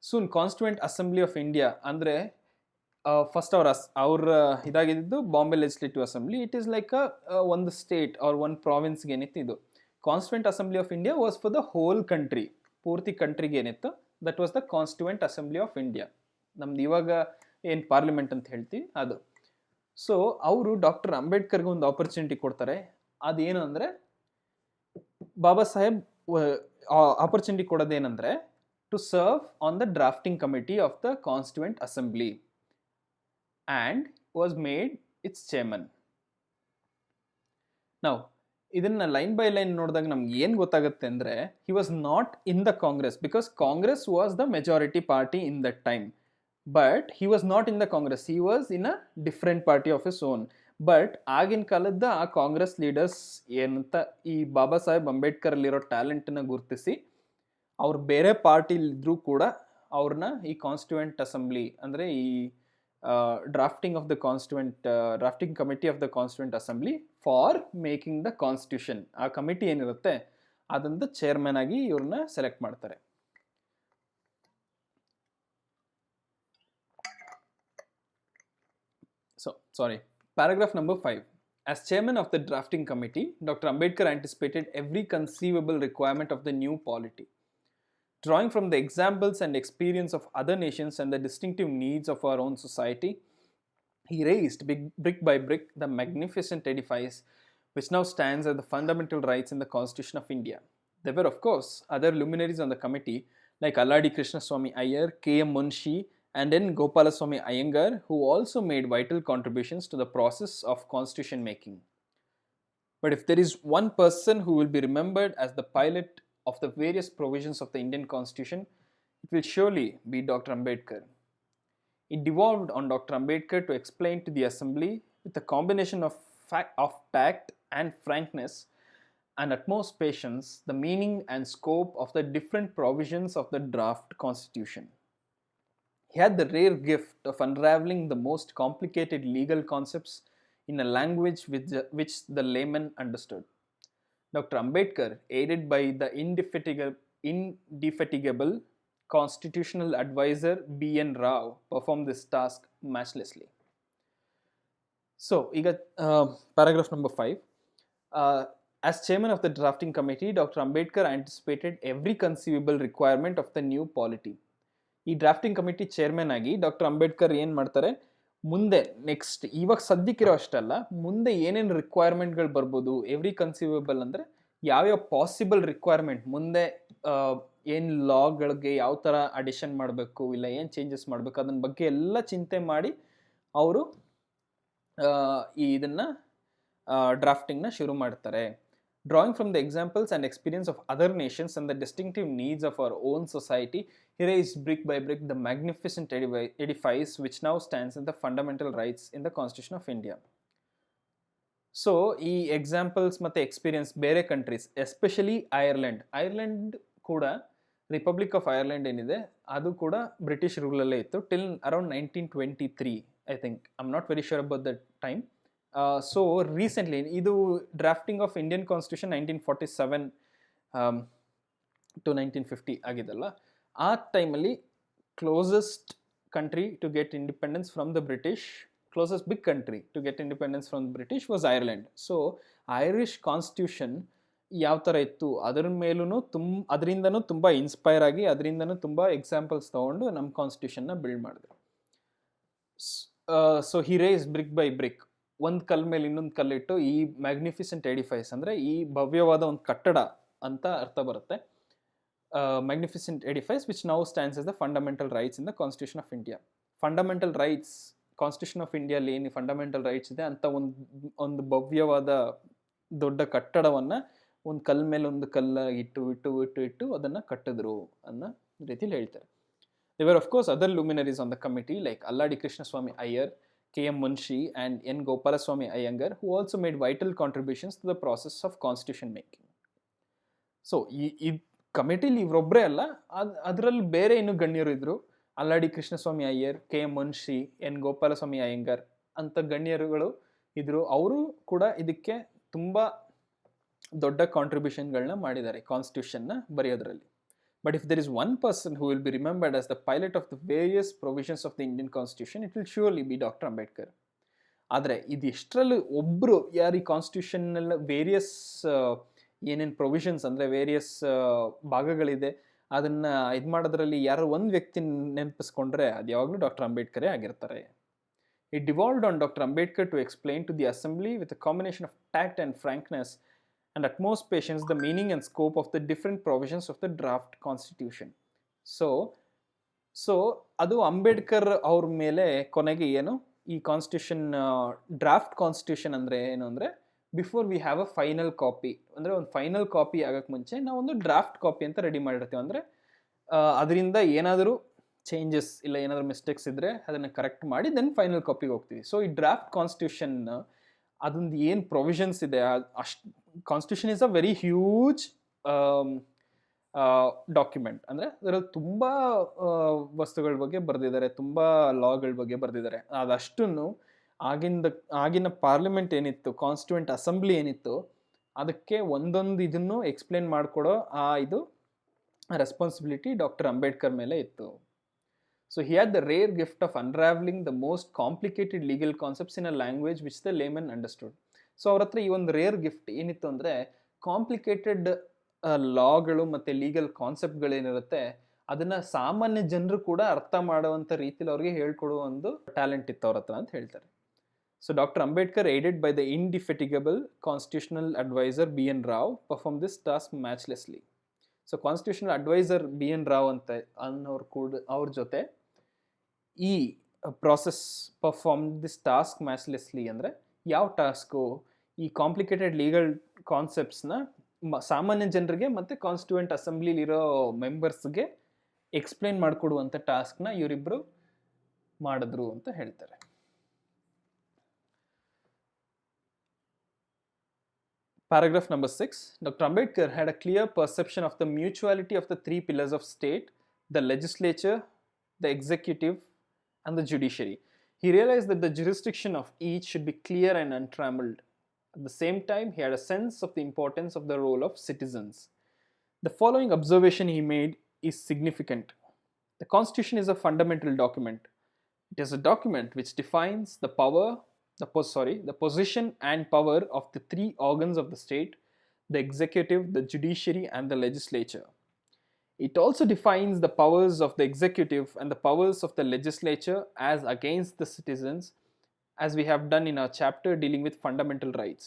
soon constituent assembly of India ಅಂದರೆ first ಅವ್ರ ಇದಾಗಿದ್ದು Bombay legislative assembly. It is like ಒಂದು state R ಒಂದು ಪ್ರಾವಿನ್ಸ್ಗೆ ಏನಿತ್ತು ಇದು. Constituent assembly of India was for the whole country, ಪೂರ್ತಿ ಕಂಟ್ರಿಗೆ ಏನಿತ್ತು, that was the constituent assembly of India. ನಮ್ದು ಇವಾಗ ಏನು ಪಾರ್ಲಿಮೆಂಟ್ ಅಂತ ಹೇಳ್ತೀವಿ ಅದು. ಸೊ ಅವರು ಡಾಕ್ಟರ್ ಅಂಬೇಡ್ಕರ್ಗೆ ಒಂದು ಆಪರ್ಚುನಿಟಿ ಕೊಡ್ತಾರೆ. ಅದೇನು ಅಂದರೆ ಬಾಬಾ ಸಾಹೇಬ್ ಆಪರ್ಚುನಿಟಿ ಕೊಡೋದೇನೆಂದರೆ to serve on the drafting committee of the constituent assembly and was made its chairman. ನಾವು ಇದನ್ನು ಲೈನ್ ಬೈ ಲೈನ್ ನೋಡಿದಾಗ ನಮ್ಗೆ ಏನು ಗೊತ್ತಾಗುತ್ತೆ ಅಂದರೆ he was not in the Congress because Congress was the majority party in that time, but he was not in the Congress, he was in a different party of his own. But ಆಗಿನ ಕಾಲದ ಆ Congress leaders ಏನಂತ ಈ ಬಾಬಾ ಸಾಹೇಬ್ ಅಂಬೇಡ್ಕರ್ ಅಲ್ಲಿರೋ ಟ್ಯಾಲೆಂಟನ್ನ ಗುರುತಿಸಿ ಅವ್ರು ಬೇರೆ ಪಾರ್ಟಿಲಿದ್ರೂ ಕೂಡ ಅವ್ರನ್ನ ಈ ಕಾನ್ಸ್ಟಿಟ್ಯೂಯೆಂಟ್ ಅಸೆಂಬ್ಲಿ ಅಂದರೆ ಈ drafting committee of the constituent assembly for making the constitution, ಆ ಕಮಿಟಿ ಏನಿರುತ್ತೆ ಅದೊಂದು ಚೇರ್ಮನ್ ಆಗಿ ಇವ್ರನ್ನ ಸೆಲೆಕ್ಟ್ ಮಾಡ್ತಾರೆ. Paragraph number 5. As chairman of the drafting committee, Dr. Ambedkar anticipated every conceivable requirement of the new polity. Drawing from the examples and experience of other nations and the distinctive needs of our own society, he raised brick by brick the magnificent edifice which now stands as the fundamental rights in the Constitution of India. There were, of course, other luminaries on the committee like Alladi Krishnaswamy Iyer, K.M. Munshi, and then Gopalaswamy Iyengar, who also made vital contributions to the process of constitution making. But if there is one person who will be remembered as the pilot of the various provisions of the Indian Constitution, it will surely be Dr. Ambedkar. It devolved on Dr. Ambedkar to explain to the Assembly, with a combination of tact and frankness and utmost patience, the meaning and scope of the different provisions of the draft constitution. He had the rare gift of unraveling the most complicated legal concepts in a language which the layman understood. Dr. Ambedkar, aided by the indefatigable constitutional advisor B.N. Rao, performed this task matchlessly. So, paragraph number 5. As chairman of the drafting committee, Dr. Ambedkar anticipated every conceivable requirement of the new polity. ಈ drafting committee chairman ಆಗಿ doctor Ambedkar ಏನು ಮಾಡ್ತಾರೆ, ಮುಂದೆ next ಇವಾಗ ಸದ್ಯಕ್ಕಿರೋ ಅಷ್ಟಲ್ಲ, ಮುಂದೆ ಏನೇನು ರಿಕ್ವೈರ್ಮೆಂಟ್ಗಳು ಬರ್ಬೋದು, ಎವ್ರಿ ಕನ್ಸೀವಬಲ್ ಅಂದರೆ ಯಾವ್ಯಾವ ಪಾಸಿಬಲ್ ರಿಕ್ವೈರ್ಮೆಂಟ್, ಮುಂದೆ ಏನು ಲಾಗಳಿಗೆ ಯಾವ ಥರ ಅಡಿಷನ್ ಮಾಡಬೇಕು ಇಲ್ಲ ಏನು ಚೇಂಜಸ್ ಮಾಡಬೇಕು ಅದನ್ನ ಬಗ್ಗೆ ಎಲ್ಲ ಚಿಂತೆ ಮಾಡಿ ಅವರು ಇದನ್ನು ಡ್ರಾಫ್ಟಿಂಗ್ನ ಶುರು ಮಾಡ್ತಾರೆ. Drawing from the examples and experience of other nations and the distinctive needs of our own society, he raised brick by brick the magnificent edifice which now stands as the fundamental rights in the Constitution of India. So, ಈ examples ಮತ್ತು experience ಬೇರೆ countries, especially Ireland ಕೂಡ republic of Ireland ಏನಿದೆ ಅದು ಕೂಡ British ರೂಲಲ್ಲೇ ಇತ್ತು till around 1923 I think. I am not very sure about that time. So recently ಇದು drafting of Indian constitution 1947 to 1950 ಆಗಿದಲ್ಲ, ಆ ಟೈಮಲ್ಲಿ closest country to get independence from the British, closest big country to get independence from the British was Ireland. So Irish constitution ಯಾವ ಥರ ಇತ್ತು ಅದರ ಮೇಲೂ ಅದರಿಂದನೂ ತುಂಬ ಇನ್ಸ್ಪೈರ್ ಆಗಿ ಅದರಿಂದನೂ ತುಂಬ ಎಕ್ಸಾಂಪಲ್ಸ್ ತೊಗೊಂಡು ನಮ್ಮ ಕಾನ್ಸ್ಟಿಟ್ಯೂಷನ್ನ ಬಿಲ್ಡ್ ಮಾಡಿದ್ರು. So he raised brick by brick, ಒಂದು ಕಲ್ ಮೇಲೆ ಇನ್ನೊಂದು ಕಲ್ಲಿಟ್ಟು ಈ ಮ್ಯಾಗ್ನಿಫಿಸೆಂಟ್ ಎಡಿಫೈಸ್ ಅಂದರೆ ಈ ಭವ್ಯವಾದ ಒಂದು ಕಟ್ಟಡ ಅಂತ ಅರ್ಥ ಬರುತ್ತೆ. magnificent edifice which now stands as the fundamental rights in the Constitution of India. Fundamental rights, constitution of ಇಂಡಿಯಲ್ಲಿ ಏನು ಫಂಡಮೆಂಟಲ್ ರೈಟ್ಸ್ ಇದೆ ಅಂತ ಒಂದು ಭವ್ಯವಾದ ದೊಡ್ಡ ಕಟ್ಟಡವನ್ನು ಒಂದು ಕಲ್ ಮೇಲೆ ಒಂದು ಕಲ್ಲ ಇಟ್ಟು ಅದನ್ನು ಕಟ್ಟಿದ್ರು ಅನ್ನೋ ರೀತಿಲಿ ಹೇಳ್ತಾರೆ. There were of course other luminaries on the committee like Alladi Krishnaswamy Iyer, K.M. Munshi and N. Gopalaswamy Iyengar, who also made vital contributions to the process of constitution making. So ಈ ಕಮಿಟಿಲಿ ಇವರೊಬ್ಬರೇ ಅಲ್ಲ, ಅದರಲ್ಲಿ ಬೇರೆ ಇನ್ನೂ ಗಣ್ಯರು ಇದ್ರು. ಅಲ್ಲಾಡಿ Krishnaswamy Iyer, KM. Munshi, N. Gopalaswamy Iyengar ಅಂತ ಗಣ್ಯರುಗಳು ಇದ್ರು. ಅವರು ಕೂಡ ಇದಕ್ಕೆ ತುಂಬ ದೊಡ್ಡ ಕಾಂಟ್ರಿಬ್ಯೂಷನ್ಗಳನ್ನ ಮಾಡಿದ್ದಾರೆ ಕಾನ್ಸ್ಟಿಟ್ಯೂಷನ್ನ ಬರೆಯೋದ್ರಲ್ಲಿ. But if there is one person who will be remembered as the pilot of the various provisions of the Indian Constitution, it will surely be Dr. Ambedkar. ಆದರೆ ಇದಿಷ್ಟರಲ್ಲಿ ಒಬ್ಬರು ಯಾರು ಈ ಕಾನ್ಸ್ಟಿಟ್ಯೂಷನ್ನಲ್ಲಿ ವೇರಿಯಸ್ ಏನೇನು ಪ್ರೊವಿಷನ್ಸ್ ಅಂದರೆ ವೇರಿಯಸ್ ಭಾಗಗಳಿದೆ ಅದನ್ನು ಇದು ಮಾಡೋದ್ರಲ್ಲಿ ಯಾರೋ ಒಂದು ವ್ಯಕ್ತಿ ನೆನಪಿಸ್ಕೊಂಡ್ರೆ ಅದು ಯಾವಾಗಲೂ ಡಾಕ್ಟರ್ ಅಂಬೇಡ್ಕರೇ ಆಗಿರ್ತಾರೆ. It devolved on Dr. Ambedkar to explain to the assembly with a combination of tact and frankness and utmost patience the meaning and scope of the different provisions of the draft constitution. So ಅದು ಅಂಬೇಡ್ಕರ್ ಅವ್ರ ಮೇಲೆ ಕೊನೆಗೆ ಏನು ಈ constitution draft constitution ಅಂದರೆ ಏನು ಅಂದರೆ before we have a final copy, ಅಂದರೆ ಒಂದು ಫೈನಲ್ ಕಾಪಿ ಆಗೋಕ್ಕೆ ಮುಂಚೆ ನಾವು ಒಂದು ಡ್ರಾಫ್ಟ್ ಕಾಪಿ ಅಂತ ರೆಡಿ ಮಾಡಿರ್ತೀವಿ. ಅಂದರೆ ಅದರಿಂದ ಏನಾದರೂ ಚೇಂಜಸ್ ಇಲ್ಲ ಏನಾದರೂ ಮಿಸ್ಟೇಕ್ಸ್ ಇದ್ದರೆ ಅದನ್ನು ಕರೆಕ್ಟ್ ಮಾಡಿ ದೆನ್ ಫೈನಲ್ ಕಾಪಿಗೆ ಹೋಗ್ತೀವಿ. ಸೊ ಈ ಡ್ರಾಫ್ಟ್ ಕಾನ್ಸ್ಟಿಟ್ಯೂಷನ್ ಅದೊಂದು ಏನು ಪ್ರೊವಿಷನ್ಸ್ ಇದೆ ಅಷ್ಟು constitution is a very huge document. ಅಂದರೆ ಅದರಲ್ಲಿ ತುಂಬ ವಸ್ತುಗಳ ಬಗ್ಗೆ ಬರೆದಿದ್ದಾರೆ, ತುಂಬ ಲಾಗಳ ಬಗ್ಗೆ ಬರೆದಿದ್ದಾರೆ. ಅದಷ್ಟನ್ನು ಆಗಿನ ಪಾರ್ಲಿಮೆಂಟ್ ಏನಿತ್ತು, ಕಾನ್ಸ್ಟಿಟ್ಯೂಯೆಂಟ್ ಅಸೆಂಬ್ಲಿ ಏನಿತ್ತು, ಅದಕ್ಕೆ ಒಂದೊಂದು ಇದನ್ನು ಎಕ್ಸ್ಪ್ಲೇನ್ ಮಾಡಿಕೊಡೋ ಇದು ರೆಸ್ಪಾನ್ಸಿಬಿಲಿಟಿ ಡಾಕ್ಟರ್ ಅಂಬೇಡ್ಕರ್ ಮೇಲೆ ಇತ್ತು. So he had the rare gift of unraveling the most complicated legal concepts in a language which the layman understood. So ಅವ್ರ ಹತ್ರ ಈ ಒಂದು ರೇರ್ ಗಿಫ್ಟ್ ಏನಿತ್ತು ಅಂದರೆ ಕಾಂಪ್ಲಿಕೇಟೆಡ್ ಲಾಗಳು ಮತ್ತು ಲೀಗಲ್ ಕಾನ್ಸೆಪ್ಟ್ಗಳೇನಿರುತ್ತೆ ಅದನ್ನು ಸಾಮಾನ್ಯ ಜನರು ಕೂಡ ಅರ್ಥ ಮಾಡುವಂಥ ರೀತಿಯಲ್ಲಿ ಅವ್ರಿಗೆ ಹೇಳ್ಕೊಡುವ ಒಂದು ಟ್ಯಾಲೆಂಟ್ ಇತ್ತು ಅವ್ರ ಹತ್ರ ಅಂತ ಹೇಳ್ತಾರೆ. So doctor Ambedkar aided by the indefatigable constitutional advisor B.N. Rao performed this task matchlessly. So constitutional adviser B.N. Rau ಅಂತ ಅನ್ನೋರು ಕೂಡ ಅವ್ರ ಜೊತೆ ಈ process perform this task matchlessly. ಅಂದರೆ ಯಾವ ಟಾಸ್ಕು, ಈ ಕಾಂಪ್ಲಿಕೇಟೆಡ್ ಲೀಗಲ್ ಕಾನ್ಸೆಪ್ಟ್ಸ್ನ ಸಾಮಾನ್ಯ ಜನರಿಗೆ ಮತ್ತು ಕಾನ್ಸ್ಟಿಟ್ಯೂಯೆಂಟ್ ಅಸೆಂಬ್ಲಿಲಿರೋ ಮೆಂಬರ್ಸ್ಗೆ ಎಕ್ಸ್ಪ್ಲೇನ್ ಮಾಡಿಕೊಡುವಂಥ ಟಾಸ್ಕ್ನ ಇವರಿಬ್ಬರು ಮಾಡಿದ್ರು ಅಂತ ಹೇಳ್ತಾರೆ. Paragraph number 6. Dr. Ambedkar had a clear perception of the mutuality of the three pillars of state, the legislature, the executive, and the judiciary. He realized that the jurisdiction of each should be clear and untrammeled. At the same time, he had a sense of the importance of the role of citizens. The following observation he made is significant. The Constitution is a fundamental document. It is a document which defines the position and power of the three organs of the state, the executive, the judiciary, and the legislature. It also defines the powers of the executive and the powers of the legislature as against the citizens, as we have done in our chapter dealing with fundamental rights.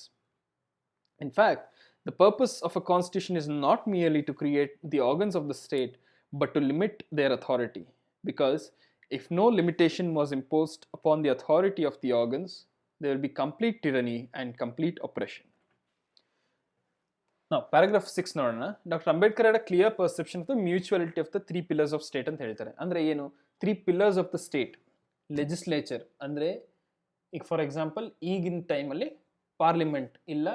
In fact, the purpose of a constitution is not merely to create the organs of the state, but to limit their authority, because if no limitation was imposed upon the authority of the organs, there will be complete tyranny and complete oppression. Now, paragraph 6 ನೋಡೋಣ. Doctor Ambedkar had a clear perception of the mutuality of the three pillars of state ಅಂತ ಹೇಳ್ತಾರೆ. ಅಂದರೆ ಏನು, 3 pillars of the state. Legislature ಅಂದರೆ ಈಗ for example ಈಗಿನ ಟೈಮಲ್ಲಿ parliament ಇಲ್ಲ,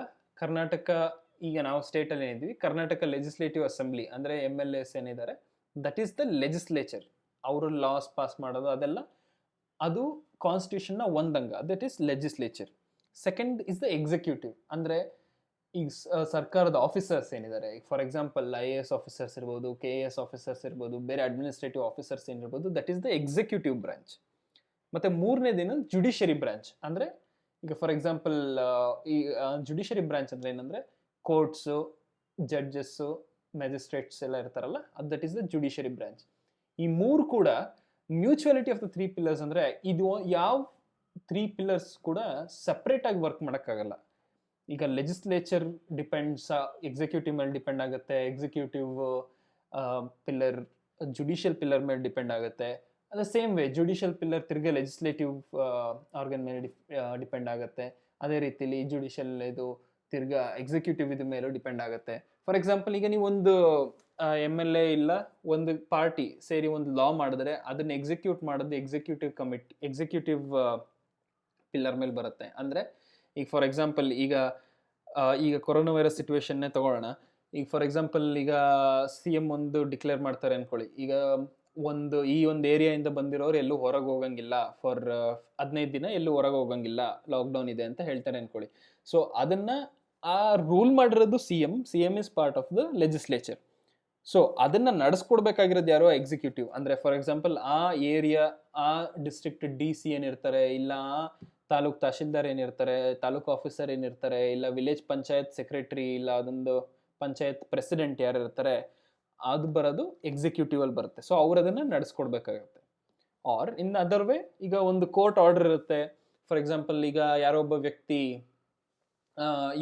ಕರ್ನಾಟಕ ಈಗ ನಾವು ಸ್ಟೇಟಲ್ಲಿ ಏನಿದ್ವಿ, ಕರ್ನಾಟಕ ಲೆಜಿಸ್ಲೇಟಿವ್ ಅಸೆಂಬ್ಲಿ ಅಂದರೆ MLAs ಏನಿದ್ದಾರೆ, ದಟ್ ಈಸ್ ದ ಲೆಜಿಸ್ಲೇಚರ್. ಅವರು ಲಾಸ್ ಪಾಸ್ ಮಾಡೋದು ಅದೆಲ್ಲ ಅದು ಕಾನ್ಸ್ಟಿಟ್ಯೂಷನ್ನ ಒಂದಂಗ, that is legislature. Second is the executive, ಅಂದರೆ ಈಗ ಸರ್ಕಾರದ ಆಫೀಸರ್ಸ್ ಏನಿದ್ದಾರೆ, ಈಗ ಫಾರ್ ಎಕ್ಸಾಂಪಲ್ IAS ಆಫೀಸರ್ಸ್ ಇರ್ಬೋದು, KAS ಆಫೀಸರ್ಸ್ ಇರ್ಬೋದು, ಬೇರೆ ಅಡ್ಮಿನಿಸ್ಟ್ರೇಟಿವ್ ಆಫೀಸರ್ಸ್ ಏನಿರ್ಬೋದು, that is the executive branch. ಮತ್ತು ಮೂರನೇದೇನು ಜುಡಿಷರಿ ಬ್ರಾಂಚ್. ಅಂದರೆ ಈಗ ಫಾರ್ ಎಕ್ಸಾಂಪಲ್ ಈ ಜುಡಿಷರಿ ಬ್ರಾಂಚ್ ಅಂದರೆ ಏನಂದರೆ ಕೋರ್ಟ್ಸು, ಜಡ್ಜಸ್ಸು, ಮ್ಯಾಜಿಸ್ಟ್ರೇಟ್ಸ್ ಎಲ್ಲ ಇರ್ತಾರಲ್ಲ, ಅದು that is the judiciary branch. ಈ ಮೂರು ಕೂಡ ಮ್ಯೂಚುವಾಲಿಟಿ ಆಫ್ ದ 3 pillars ಅಂದರೆ ಇದು ಯಾವ 3 pillars ಕೂಡ ಸಪ್ರೇಟಾಗಿ ವರ್ಕ್ ಮಾಡೋಕ್ಕಾಗಲ್ಲ. ಈಗ ಲೆಜಿಸ್ಲೇಚರ್ ಡಿಪೆಂಡ್ಸ್ ಎಕ್ಸಿಕ್ಯೂಟಿವ್ ಮೇಲೆ ಡಿಪೆಂಡ್ ಆಗುತ್ತೆ, ಎಕ್ಸಿಕ್ಯೂಟಿವ್ ಪಿಲ್ಲರ್ ಜುಡಿಷಿಯಲ್ ಪಿಲ್ಲರ್ ಮೇಲೆ ಡಿಪೆಂಡ್ ಆಗುತ್ತೆ. ಅದ ಸೇಮ್ ವೇ ಜುಡಿಷಿಯಲ್ ಪಿಲ್ಲರ್ ತಿರ್ಗಿ ಲೆಜಿಸ್ಲೇಟಿವ್ ಆರ್ಗನ್ ಮೇಲೆ ಡಿಪೆಂಡ್ ಆಗುತ್ತೆ. ಅದೇ ರೀತಿಲಿ ಜುಡಿಷಿಯಲ್ ಇದು ತಿರ್ಗಾ ಎಕ್ಸಿಕ್ಯೂಟಿವ್ ಇದ್ರ ಮೇಲೂ ಡಿಪೆಂಡ್ ಆಗುತ್ತೆ. ಫಾರ್ ಎಕ್ಸಾಂಪಲ್ ಈಗ ನೀವು ಒಂದು MLA ಇಲ್ಲ ಒಂದು ಪಾರ್ಟಿ ಸೇರಿ ಒಂದು ಲಾ ಮಾಡಿದ್ರೆ ಅದನ್ನ ಎಕ್ಸಿಕ್ಯೂಟ್ ಮಾಡೋದು ಎಕ್ಸಿಕ್ಯೂಟಿವ್ ಪಿಲ್ಲರ್ ಮೇಲೆ ಬರುತ್ತೆ. ಅಂದರೆ ಈಗ ಫಾರ್ ಎಕ್ಸಾಂಪಲ್ ಈಗ ಕೊರೋನಾ ವೈರಸ್ ಸಿಚುವೇಶನ್ನೇ ತಗೊಳ್ಳೋಣ. ಈಗ ಫಾರ್ ಎಕ್ಸಾಂಪಲ್ ಈಗ CM ಒಂದು ಡಿಕ್ಲೇರ್ ಮಾಡ್ತಾರೆ ಅನ್ಕೊಳ್ಳಿ. ಈಗ ಒಂದು ಏರಿಯಾಯಿಂದ ಬಂದಿರೋರು ಎಲ್ಲೂ ಹೊರಗೆ ಹೋಗಂಗಿಲ್ಲ ಫಾರ್ 15 ದಿನ ಎಲ್ಲೂ ಹೊರಗೆ ಹೋಗಂಗಿಲ್ಲ, ಲಾಕ್ಡೌನ್ ಇದೆ ಅಂತ ಹೇಳ್ತಾರೆ ಅನ್ಕೊಳ್ಳಿ. ಸೊ ಅದನ್ನ ಆ ರೂಲ್ ಮಾಡಿರೋದು CM is part of the legislature. So ಅದನ್ನ ನಡೆಸ್ಕೊಡ್ಬೇಕಾಗಿರೋದು ಯಾರೋ ಎಕ್ಸಿಕ್ಯೂಟಿವ್. ಅಂದ್ರೆ ಫಾರ್ ಎಕ್ಸಾಂಪಲ್ ಆ ಏರಿಯಾ ಆ ಡಿಸ್ಟ್ರಿಕ್ಟ್ DC ಏನಿರ್ತಾರೆ, ಇಲ್ಲ ತಾಲೂಕ್ ತಹಶೀಲ್ದಾರ್ ಏನಿರ್ತಾರೆ, ತಾಲೂಕು ಆಫೀಸರ್ ಏನಿರ್ತಾರೆ, ಇಲ್ಲ ವಿಲೇಜ್ ಪಂಚಾಯತ್ ಸೆಕ್ರೆಟರಿ, ಇಲ್ಲ ಅದೊಂದು ಪಂಚಾಯತ್ ಪ್ರೆಸಿಡೆಂಟ್ ಯಾರು ಇರ್ತಾರೆ, ಅದು ಬರೋದು ಎಕ್ಸಿಕ್ಯೂಟಿವ್ ಅಲ್ಲಿ ಬರುತ್ತೆ. ಸೊ ಅವ್ರು ಅದನ್ನ ನಡೆಸ್ಕೊಡ್ಬೇಕಾಗುತ್ತೆ. ಆರ್ ಇನ್ ಅದರ್ ವೇ ಈಗ ಒಂದು ಕೋರ್ಟ್ ಆರ್ಡರ್ ಇರುತ್ತೆ. ಫಾರ್ ಎಕ್ಸಾಂಪಲ್ ಈಗ ಯಾರೋ ಒಬ್ಬ ವ್ಯಕ್ತಿ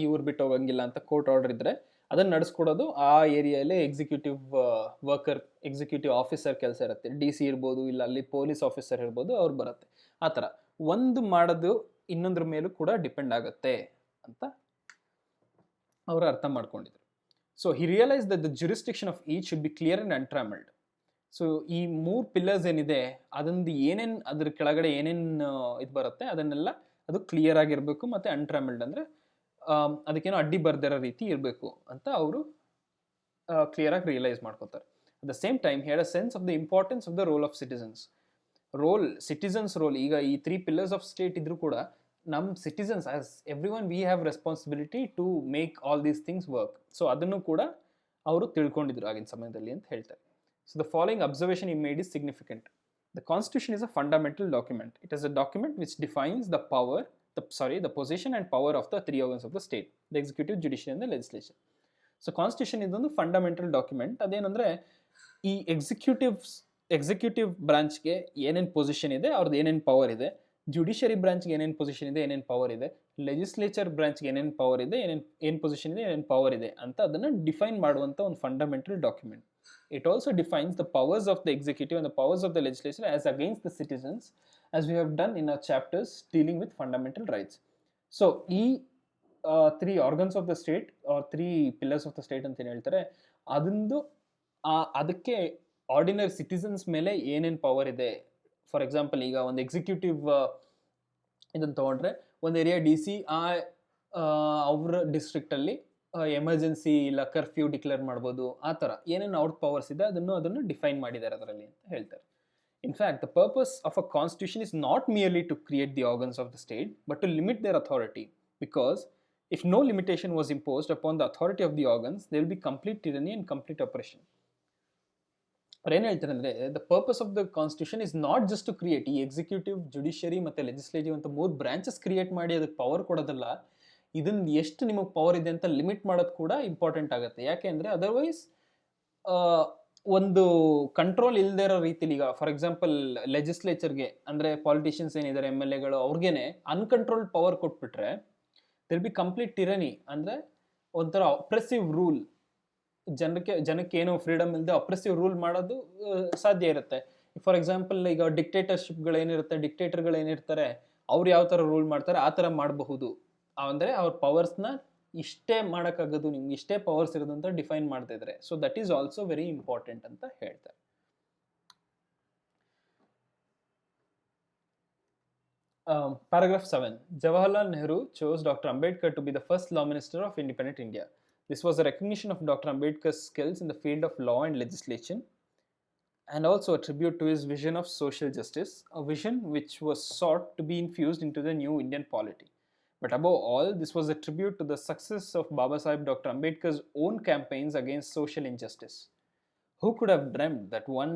ಈ ಊರು ಬಿಟ್ಟು ಹೋಗಂಗಿಲ್ಲ ಅಂತ ಕೋರ್ಟ್ ಆರ್ಡರ್ ಇದ್ರೆ ಅದನ್ನ ನಡೆಸ್ಕೊಡೋದು ಆ ಏರಿಯಾಲೇ ಎಕ್ಸಿಕ್ಯೂಟಿವ್ ಆಫೀಸರ್ ಕೆಲಸ ಇರುತ್ತೆ. DC ಇರ್ಬೋದು, ಇಲ್ಲ ಅಲ್ಲಿ ಪೊಲೀಸ್ ಆಫೀಸರ್ ಇರ್ಬೋದು, ಅವ್ರು ಬರುತ್ತೆ. ಆ ಥರ ಒಂದು ಮಾಡೋದು ಇನ್ನೊಂದ್ರ ಮೇಲೂ ಕೂಡ ಡಿಪೆಂಡ್ ಆಗುತ್ತೆ ಅಂತ ಅವರು ಅರ್ಥ ಮಾಡ್ಕೊಂಡಿದ್ರು. So he realise that the jurisdiction of each should be clear and untrammelled. So ಈ 3 ಪಿಲ್ಲರ್ಸ್ ಏನಿದೆ ಅದೊಂದು ಏನೇನು ಅದ್ರ ಕೆಳಗಡೆ ಏನೇನು ಇದು ಬರುತ್ತೆ ಅದನ್ನೆಲ್ಲ ಅದು ಕ್ಲಿಯರ್ ಆಗಿರಬೇಕು ಮತ್ತು ಅನ್ಟ್ರಾಮಲ್ಡ್ ಅಂದರೆ ಅದಕ್ಕೇನೋ ಅಡ್ಡಿ ಬರ್ದಿರೋ ರೀತಿ ಇರಬೇಕು ಅಂತ ಅವರು ಕ್ಲಿಯರ್ ಆಗಿ ರಿಯಲೈಸ್ ಮಾಡ್ಕೋತಾರೆ. At the same time he had a sense of the importance of the role of citizens role. ಈಗ ಈ 3 ಪಿಲ್ಲರ್ಸ್ ಆಫ್ ಸ್ಟೇಟ್ ಇದ್ರೂ ಕೂಡ ನಮ್ಮ citizens as every one we have responsibility to make all these things work. So ಅದನ್ನು ಕೂಡ ಅವರು ತಿಳ್ಕೊಂಡಿದ್ರು ಆಗಿನ ಸಮಯದಲ್ಲಿ ಅಂತ ಹೇಳ್ತಾರೆ. So the following observation he made is significant. The Constitution is a fundamental document. It is a document which defines the position and power of the 3 organs of the state: the executive, judiciary and the legislature. So constitution ಇದೊಂದು fundamental document. ಅದೇನಂದ್ರೆ ಈ executive ಬ್ರಾಂಚ್ಗೆ ಏನೇನು position ಇದೆ, ಅವ್ರದ್ದು ಏನೇನು power ಇದೆ, judiciary ಬ್ರಾಂಚ್ಗೆ ಏನೇನು position ಇದೆ, ಏನೇನು ಪವರ್ ಇದೆ, ಲೆಜಿಸ್ಲೇಚರ್ ಬ್ರಾಂಚ್ಗೆ ಏನೇನು ಪವರ್ ಇದೆ, ಏನು ಪೊಸಿಷನ್ ಇದೆ, ಏನೇನು ಪವರ್ ಇದೆ ಅಂತ ಅದನ್ನು ಡಿಫೈನ್ ಮಾಡುವಂಥ ಒಂದು fundamental document. It also defines the powers of the executive and the powers of the legislature as against the citizens, as we have done in our chapters dealing with fundamental rights. So, these 3 organs of the state or 3 pillars of the state ಅಂತ ಏನು ಹೇಳ್ತಾರೆ, ಅದಕ್ಕೆ ordinary citizens ಮೇಲೆ ಏನೇನು power ಇದೆ. For example ಈಗ ಒಂದು executive ಇದನ್ನು ತೊಗೊಂಡ್ರೆ ಒಂದು ಏರಿಯಾ DC ಅವ್ರ ಡಿಸ್ಟ್ರಿಕ್ಟಲ್ಲಿ ಎಮರ್ಜೆನ್ಸಿ ಇಲ್ಲ ಕರ್ಫ್ಯೂ ಡಿಕ್ಲೇರ್ ಮಾಡ್ಬೋದು. ಆ ಥರ ಏನೇನು ಅವ್ರ ಪವರ್ಸ್ ಇದೆ ಅದನ್ನು ಡಿಫೈನ್ ಮಾಡಿದ್ದಾರೆ ಅದರಲ್ಲಿ ಅಂತ ಹೇಳ್ತಾರೆ. In fact the purpose of a constitution is not merely to create the organs of the state but to limit their authority, because if no limitation was imposed upon the authority of the organs they will be complete tyranny and complete operation. ಅವ್ರು ಏನು ಹೇಳ್ತಾರೆ ಅಂದರೆ the purpose of the constitution is not just to create ಈ executive, judiciary ಮತ್ತು legislative ಅಂತ 3 branches create ಮಾಡಿ ಅದಕ್ಕೆ power ಕೊಡೋದಲ್ಲ, ಇದನ್ನ ಎಷ್ಟು ನಿಮಗೆ ಪವರ್ ಇದೆ ಅಂತ ಲಿಮಿಟ್ ಮಾಡೋದು ಕೂಡ ಇಂಪಾರ್ಟೆಂಟ್ ಆಗುತ್ತೆ. ಯಾಕೆ ಅಂದರೆ ಅದರ್ವೈಸ್ ಒಂದು ಕಂಟ್ರೋಲ್ ಇಲ್ಲದೆ ಇರೋ ರೀತಿಲಿ ಈಗ ಫಾರ್ ಎಕ್ಸಾಂಪಲ್ ಲೆಜಿಸ್ಲೇಚರ್ಗೆ ಅಂದರೆ ಪಾಲಿಟಿಷಿಯನ್ಸ್ ಏನಿದ್ದಾರೆ MLAಗಳು ಅವ್ರಿಗೇನೆ ಅನ್ಕಂಟ್ರೋಲ್ಡ್ ಪವರ್ ಕೊಟ್ಬಿಟ್ರೆ ದಿಲ್ ಬಿ ಕಂಪ್ಲೀಟ್ ಟಿರನಿ, ಅಂದರೆ ಒಂಥರ ಅಪ್ರೆಸಿವ್ ರೂಲ್, ಜನಕ್ಕೆ ಏನೋ ಫ್ರೀಡಮ್ ಇಲ್ಲದೆ ಅಪ್ರೆಸಿವ್ ರೂಲ್ ಮಾಡೋದು ಸಾಧ್ಯ ಇರುತ್ತೆ. ಫಾರ್ ಎಕ್ಸಾಂಪಲ್ ಈಗ ಡಿಕ್ಟೇಟರ್ಗಳೇನಿರ್ತಾರೆ ಅವ್ರು ಯಾವ ಥರ ರೂಲ್ ಮಾಡ್ತಾರೆ ಆ ಥರ ಮಾಡಬಹುದು. ಅಂದರೆ ಅವ್ರ ಪವರ್ಸ್ನ ಇಷ್ಟೇ ಮಾಡೋಕ್ಕಾಗೋದು, ನಿಮ್ಗೆ ಇಷ್ಟೇ ಪವರ್ಸ್ ಇರೋದು ಅಂತ ಡಿಫೈನ್ ಮಾಡ್ತಾ ಇದ್ದಾರೆ. So that is also very important ಅಂತ ಹೇಳ್ತಾರೆ. Paragraph 7. Jawaharlal Nehru chose Dr. Ambedkar to be the first law minister of independent India. This was a recognition of Dr. Ambedkar's skills in the field of law and legislation, and also a tribute to his vision of social justice, a vision which was sought to be infused into the new Indian polity. But above all, this was a tribute to the success of Baba Sahib Dr. Ambedkar's own campaigns against social injustice. Who could have dreamt that one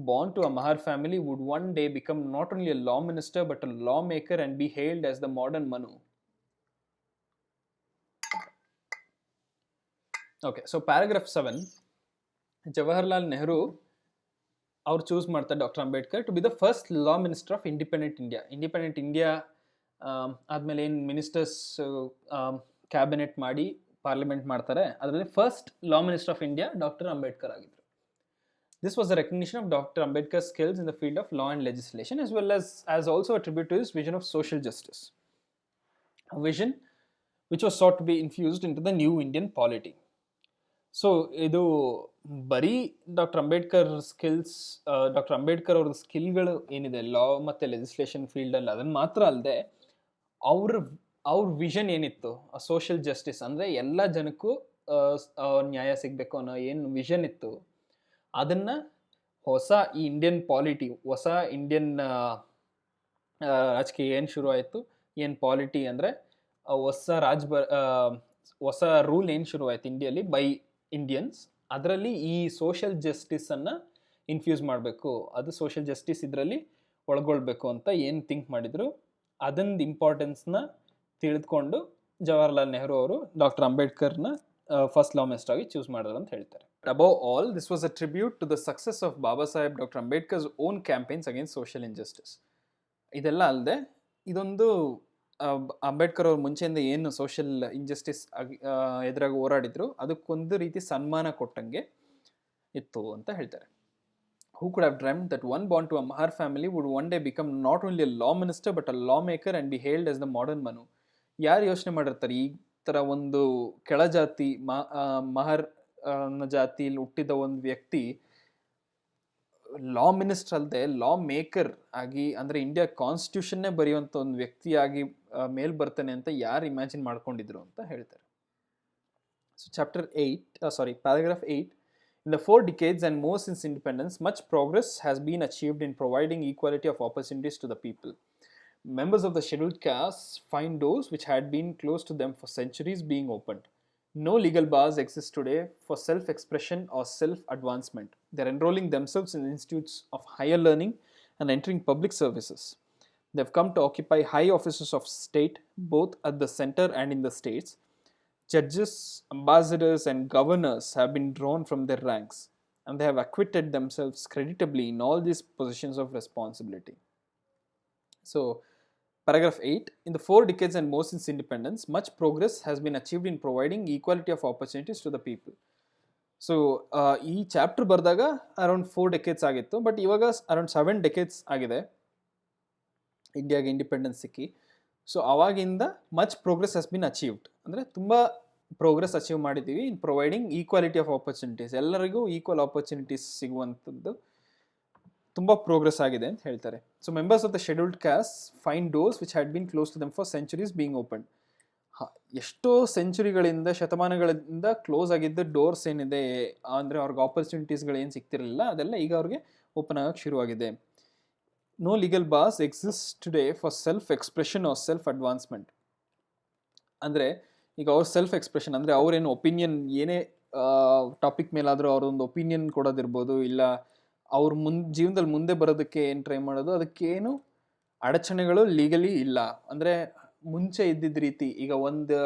born to a Mahar family would one day become not only a law minister but a lawmaker and be hailed as the modern Manu? Okay, so paragraph 7. Jawaharlal Nehru ಅವ್ರು choose ಮಾಡ್ತಾರೆ doctor Ambedkar to be the first law minister of independent India ಆದಮೇಲೆ ಏನು ministers cabinet ಮಾಡಿ parliament ಮಾಡ್ತಾರೆ. ಅದರಲ್ಲಿ first law minister of India doctor Ambedkar ಆಗಿದ್ರು. This was a recognition of Dr. Ambedkar's skills in the field of law and legislation, as well as also a tribute to his vision of social justice, a vision which was sought to be infused into the new Indian polity. So ಇದು ಬರೀ doctor Ambedkar doctor Ambedkar ಅವ್ರ ಸ್ಕಿಲ್ಗಳು ಏನಿದೆ ಲಾ ಮತ್ತು legislation ಫೀಲ್ಡಲ್ಲಿ ಅದನ್ನು ಮಾತ್ರ ಅಲ್ಲದೆ ಅವ್ರ ವಿಷನ್ ಏನಿತ್ತು ಸೋಷಿಯಲ್ ಜಸ್ಟಿಸ್ ಅಂದರೆ ಎಲ್ಲ ಜನಕ್ಕೂ ನ್ಯಾಯ ಸಿಗಬೇಕು ಅನ್ನೋ ಏನು ವಿಷನ್ ಇತ್ತು ಅದನ್ನು ಹೊಸ ಈ ಇಂಡಿಯನ್ ಪಾಲಿಟಿ, ಹೊಸ ಇಂಡಿಯನ್ ರಾಜಕೀಯ ಏನು ಶುರು ಆಯಿತು, ಏನು ಪಾಲಿಟಿ ಅಂದರೆ ಹೊಸ ರೂಲ್ ಏನು ಶುರು ಆಯ್ತು ಇಂಡಿಯಲ್ಲಿ ಬೈ ಇಂಡಿಯನ್ಸ್, ಅದರಲ್ಲಿ ಈ ಸೋಷಿಯಲ್ ಜಸ್ಟಿಸನ್ನು ಇನ್ಫ್ಯೂಸ್ ಮಾಡಬೇಕು, ಅದು ಸೋಷಿಯಲ್ ಜಸ್ಟಿಸ್ ಇದರಲ್ಲಿ ಒಳಗೊಳ್ಬೇಕು ಅಂತ ಏನು ಥಿಂಕ್ ಮಾಡಿದರು, ಅದೊಂದು ಇಂಪಾರ್ಟೆನ್ಸ್ನ ತಿಳಿದುಕೊಂಡು ಜವಾಹರ್ಲಾಲ್ ನೆಹರು ಅವರು ಡಾಕ್ಟರ್ ಅಂಬೇಡ್ಕರ್ನ ಫಸ್ಟ್ ಲಾ ಮಿನಿಸ್ಟರ್ ಆಗಿ ಚೂಸ್ ಮಾಡಿದ್ರು ಅಂತ ಹೇಳ್ತಾರೆ. Above all, this was a tribute to the success of Baba Saheb doctor Ambedkar's own campaigns against social injustice. ಇದೆಲ್ಲ ಅಲ್ಲದೆ ಇದೊಂದು ಅಂಬೇಡ್ಕರ್ ಅವ್ರ ಮುಂಚೆಯಿಂದ ಏನು ಸೋಷಿಯಲ್ ಇನ್ಜಸ್ಟಿಸ್ ಎದುರಾಗ ಹೋರಾಡಿದ್ರು ಅದಕ್ಕೊಂದು ರೀತಿ ಸನ್ಮಾನ ಕೊಟ್ಟಂಗೆ ಇತ್ತು ಅಂತ ಹೇಳ್ತಾರೆ. Who could have dreamt that one born to a Mahar family would one day become not only a law minister but a lawmaker and be hailed as the modern Manu? ಯಾರು ಯೋಚನೆ ಮಾಡಿರ್ತಾರೆ ಈ ಥರ ಒಂದು ಕೆಳಜಾತಿ ಮಹರ್ ಜಾತಿಯಲ್ಲಿ ಹುಟ್ಟಿದ ಒಂದು ವ್ಯಕ್ತಿ ಲಾ ಮಿನಿಸ್ಟರ್ ಅಲ್ಲದೆ ಲಾ ಮೇಕರ್ ಆಗಿ, ಅಂದರೆ ಇಂಡಿಯಾ ಕಾನ್ಸ್ಟಿಟ್ಯೂಷನ್ನೇ ಬರೆಯುವಂಥ ಒಂದು ವ್ಯಕ್ತಿಯಾಗಿ ಮೇಲ್ ಬರ್ತಾನೆ ಅಂತ ಯಾರು ಇಮ್ಯಾಜಿನ್ ಮಾಡ್ಕೊಂಡಿದ್ರು ಅಂತ ಹೇಳ್ತಾರೆ. So paragraph 8. In the 4 decades and more since independence, much progress has been achieved in providing equality of opportunities to the people. Members of the scheduled castes find doors which had been closed to them for centuries being opened. No legal bars exist today for self-expression or self-advancement. They are enrolling themselves in institutes of higher learning and entering public services. They have come to occupy high offices of state, both at the center and in the states. Judges, ambassadors, and governors have been drawn from their ranks, and they have acquitted themselves creditably in all these positions of responsibility. So, paragraph 8. In the 4 decades and more since independence, much progress has been achieved in providing equality of opportunities to the people. So ಈ chapter ಬರೆದಾಗ around 4 decades ಆಗಿತ್ತು, but ಇವಾಗ around 7 decades ಆಗಿದೆ ಇಂಡಿಯಾಗೆ independence ಸಿಕ್ಕಿ. So ಅವಾಗಿಂದ much progress has been achieved, ಅಂದರೆ ತುಂಬ ಪ್ರೋಗ್ರೆಸ್ ಅಚೀವ್ ಮಾಡಿದ್ದೀವಿ in providing equality of opportunities, ಎಲ್ಲರಿಗೂ ಈಕ್ವಲ್ ಆಪರ್ಚುನಿಟೀಸ್ ಸಿಗುವಂಥದ್ದು ತುಂಬ ಪ್ರೋಗ್ರೆಸ್ ಆಗಿದೆ ಅಂತ ಹೇಳ್ತಾರೆ. So members of the scheduled caste find doors which had been close to them for centuries being open. ಎಷ್ಟೋ ಸೆಂಚುರಿಗಳಿಂದ, ಶತಮಾನಗಳಿಂದ ಕ್ಲೋಸ್ ಆಗಿದ್ದ ಡೋರ್ಸ್ ಏನಿದೆ, ಅಂದರೆ ಅವ್ರಿಗೆ ಆಪರ್ಚುನಿಟೀಸ್ಗಳು ಏನು ಸಿಗ್ತಿರಲಿಲ್ಲ, ಅದೆಲ್ಲ ಈಗ ಅವ್ರಿಗೆ ಓಪನ್ ಆಗೋಕ್ಕೆ ಶುರುವಾಗಿದೆ. No legal bars exist today for self expression or self advancement. ಅಂದರೆ ಈಗ ಅವ್ರ ಸೆಲ್ಫ್ ಎಕ್ಸ್ಪ್ರೆಷನ್ ಅಂದರೆ ಅವ್ರೇನು ಒಪಿನಿಯನ್, ಏನೇ ಟಾಪಿಕ್ ಮೇಲಾದರೂ ಅವರೊಂದು ಒಪಿನಿಯನ್ ಕೊಡೋದಿರ್ಬೋದು, ಇಲ್ಲ ಅವ್ರ ಜೀವನದಲ್ಲಿ ಮುಂದೆ ಬರೋದಕ್ಕೆ ಏನು ಟ್ರೈ ಮಾಡೋದು, ಅದಕ್ಕೇನು ಅಡಚಣೆಗಳು ಲೀಗಲಿ ಇಲ್ಲ. ಅಂದರೆ ಮುಂಚೆ ಇದ್ದಿದ್ದ ರೀತಿ ಈಗ ಒಂದು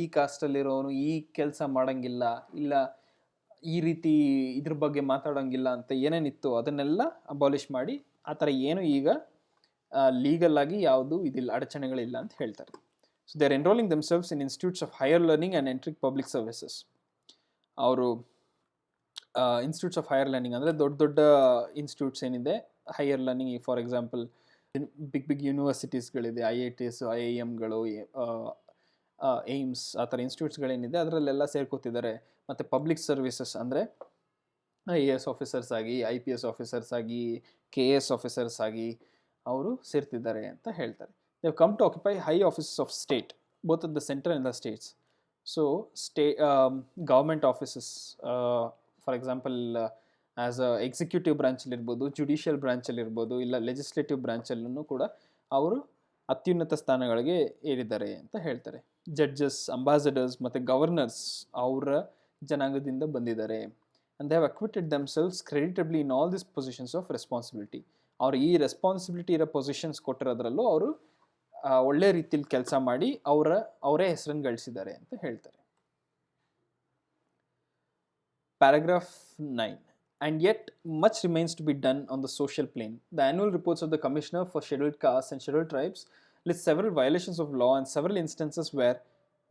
ಈ ಕಾಸ್ಟಲ್ಲಿರೋನು ಈ ಕೆಲಸ ಮಾಡೋಂಗಿಲ್ಲ, ಇಲ್ಲ ಈ ರೀತಿ ಇದ್ರ ಬಗ್ಗೆ ಮಾತಾಡೋಂಗಿಲ್ಲ ಅಂತ ಏನೇನಿತ್ತು ಅದನ್ನೆಲ್ಲ ಅಬಾಲಿಷ್ ಮಾಡಿ ಆ ಥರ ಏನು ಈಗ ಲೀಗಲ್ ಆಗಿ ಯಾವುದು ಇದಿಲ್ಲ, ಅಡಚಣೆಗಳಿಲ್ಲ ಅಂತ ಹೇಳ್ತಾರೆ. So they are enrolling themselves in institutes of higher learning and entering public services. ಅವರು ಇನ್ಸ್ಟಿಟ್ಯೂಟ್ಸ್ ಆಫ್ ಹೈಯರ್ ಲರ್ನಿಂಗ್ ಅಂದರೆ ದೊಡ್ಡ ದೊಡ್ಡ ಇನ್ಸ್ಟಿಟ್ಯೂಟ್ಸ್ ಏನಿದೆ higher learning, for example big ಯೂನಿವರ್ಸಿಟೀಸ್ಗಳಿದೆ, IITs, IIMಗಳು, ಏಮ್ಸ್, ಆ ಥರ ಇನ್ಸ್ಟಿಟ್ಯೂಟ್ಸ್ಗಳೇನಿದೆ ಅದರಲ್ಲೆಲ್ಲ ಸೇರ್ಕೋತಿದ್ದಾರೆ. ಮತ್ತು ಪಬ್ಲಿಕ್ ಸರ್ವಿಸಸ್ ಅಂದರೆ IAS ಆಫೀಸರ್ಸ್ ಆಗಿ, IPS ಆಫೀಸರ್ಸ್ ಆಗಿ, KS ಆಫೀಸರ್ಸ್ ಆಗಿ ಅವರು ಸೇರ್ತಿದ್ದಾರೆ ಅಂತ ಹೇಳ್ತಾರೆ. They have come to occupy high offices of state, both at the centre and the states. So government offices, for example as a executive ಬ್ರಾಂಚಲ್ಲಿರ್ಬೋದು, judicial ಬ್ರಾಂಚಲ್ಲಿರ್ಬೋದು, ಇಲ್ಲ ಲೆಜಿಸ್ಲೇಟಿವ್ ಬ್ರಾಂಚಲ್ಲೂ ಕೂಡ ಅವರು ಅತ್ಯುನ್ನತ ಸ್ಥಾನಗಳಿಗೆ ಏರಿದ್ದಾರೆ ಅಂತ ಹೇಳ್ತಾರೆ. ಜಡ್ಜಸ್, ಅಂಬಾಸಡರ್ಸ್ ಮತ್ತು ಗವರ್ನರ್ಸ್ ಅವರ ಜನಾಂಗದಿಂದ ಬಂದಿದ್ದಾರೆ. And they have acquitted themselves creditably in all this positions of responsibility. ಅವ್ರು ಈ ರೆಸ್ಪಾನ್ಸಿಬಿಲಿಟಿ ಇರೋ ಪೊಸಿಷನ್ಸ್ ಕೊಟ್ಟಿರೋದ್ರಲ್ಲೂ ಅವರು ಒಳ್ಳೆ ರೀತಿಯಲ್ಲಿ ಕೆಲಸ ಮಾಡಿ ಅವರೇ ಹೆಸರನ್ನು ಗಳಿಸಿದ್ದಾರೆ ಅಂತ ಹೇಳ್ತಾರೆ. Paragraph 9. And yet, much remains to be done on the social plane. The annual reports of the Commissioner for Scheduled Castes and Scheduled Tribes list several violations of law and several instances where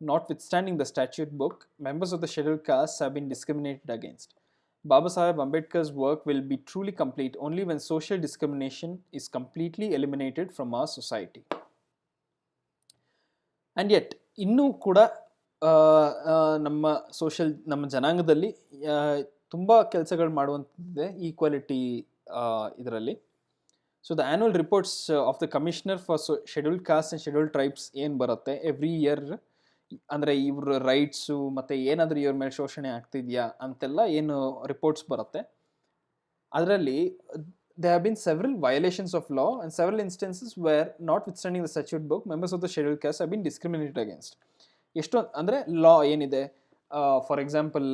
Notwithstanding the statute book, members of the scheduled castes have been discriminated against. Baba Saheb Ambedkar's work will be truly complete only when social discrimination is completely eliminated from our society. And yet ಇನ್ನೂ ಕೂಡ ನಮ್ಮ ಜನಾಂಗದಲ್ಲಿ ತುಂಬ ಕೆಲಸಗಳು ಮಾಡುವಂಥದ್ದಿದೆ equality ಇದರಲ್ಲಿ. So the annual reports of the commissioner for scheduled caste and scheduled tribes ಏನು ಬರುತ್ತೆ ಎವ್ರಿ ಇಯರ್, ಅಂದರೆ ಇವ್ರ ರೈಟ್ಸು ಮತ್ತು ಏನಾದರೂ ಇವ್ರ ಮೇಲೆ ಶೋಷಣೆ ಆಗ್ತಿದೆಯಾ ಅಂತೆಲ್ಲ ಏನು ರಿಪೋರ್ಟ್ಸ್ ಬರುತ್ತೆ, ಅದರಲ್ಲಿ there have been several violations of law and several instances where, notwithstanding the statute book, members of the scheduled caste have been discriminated against. ಎಷ್ಟು ಅಂದರೆ ಲಾ ಏನಿದೆ, ಫಾರ್ ಎಕ್ಸಾಂಪಲ್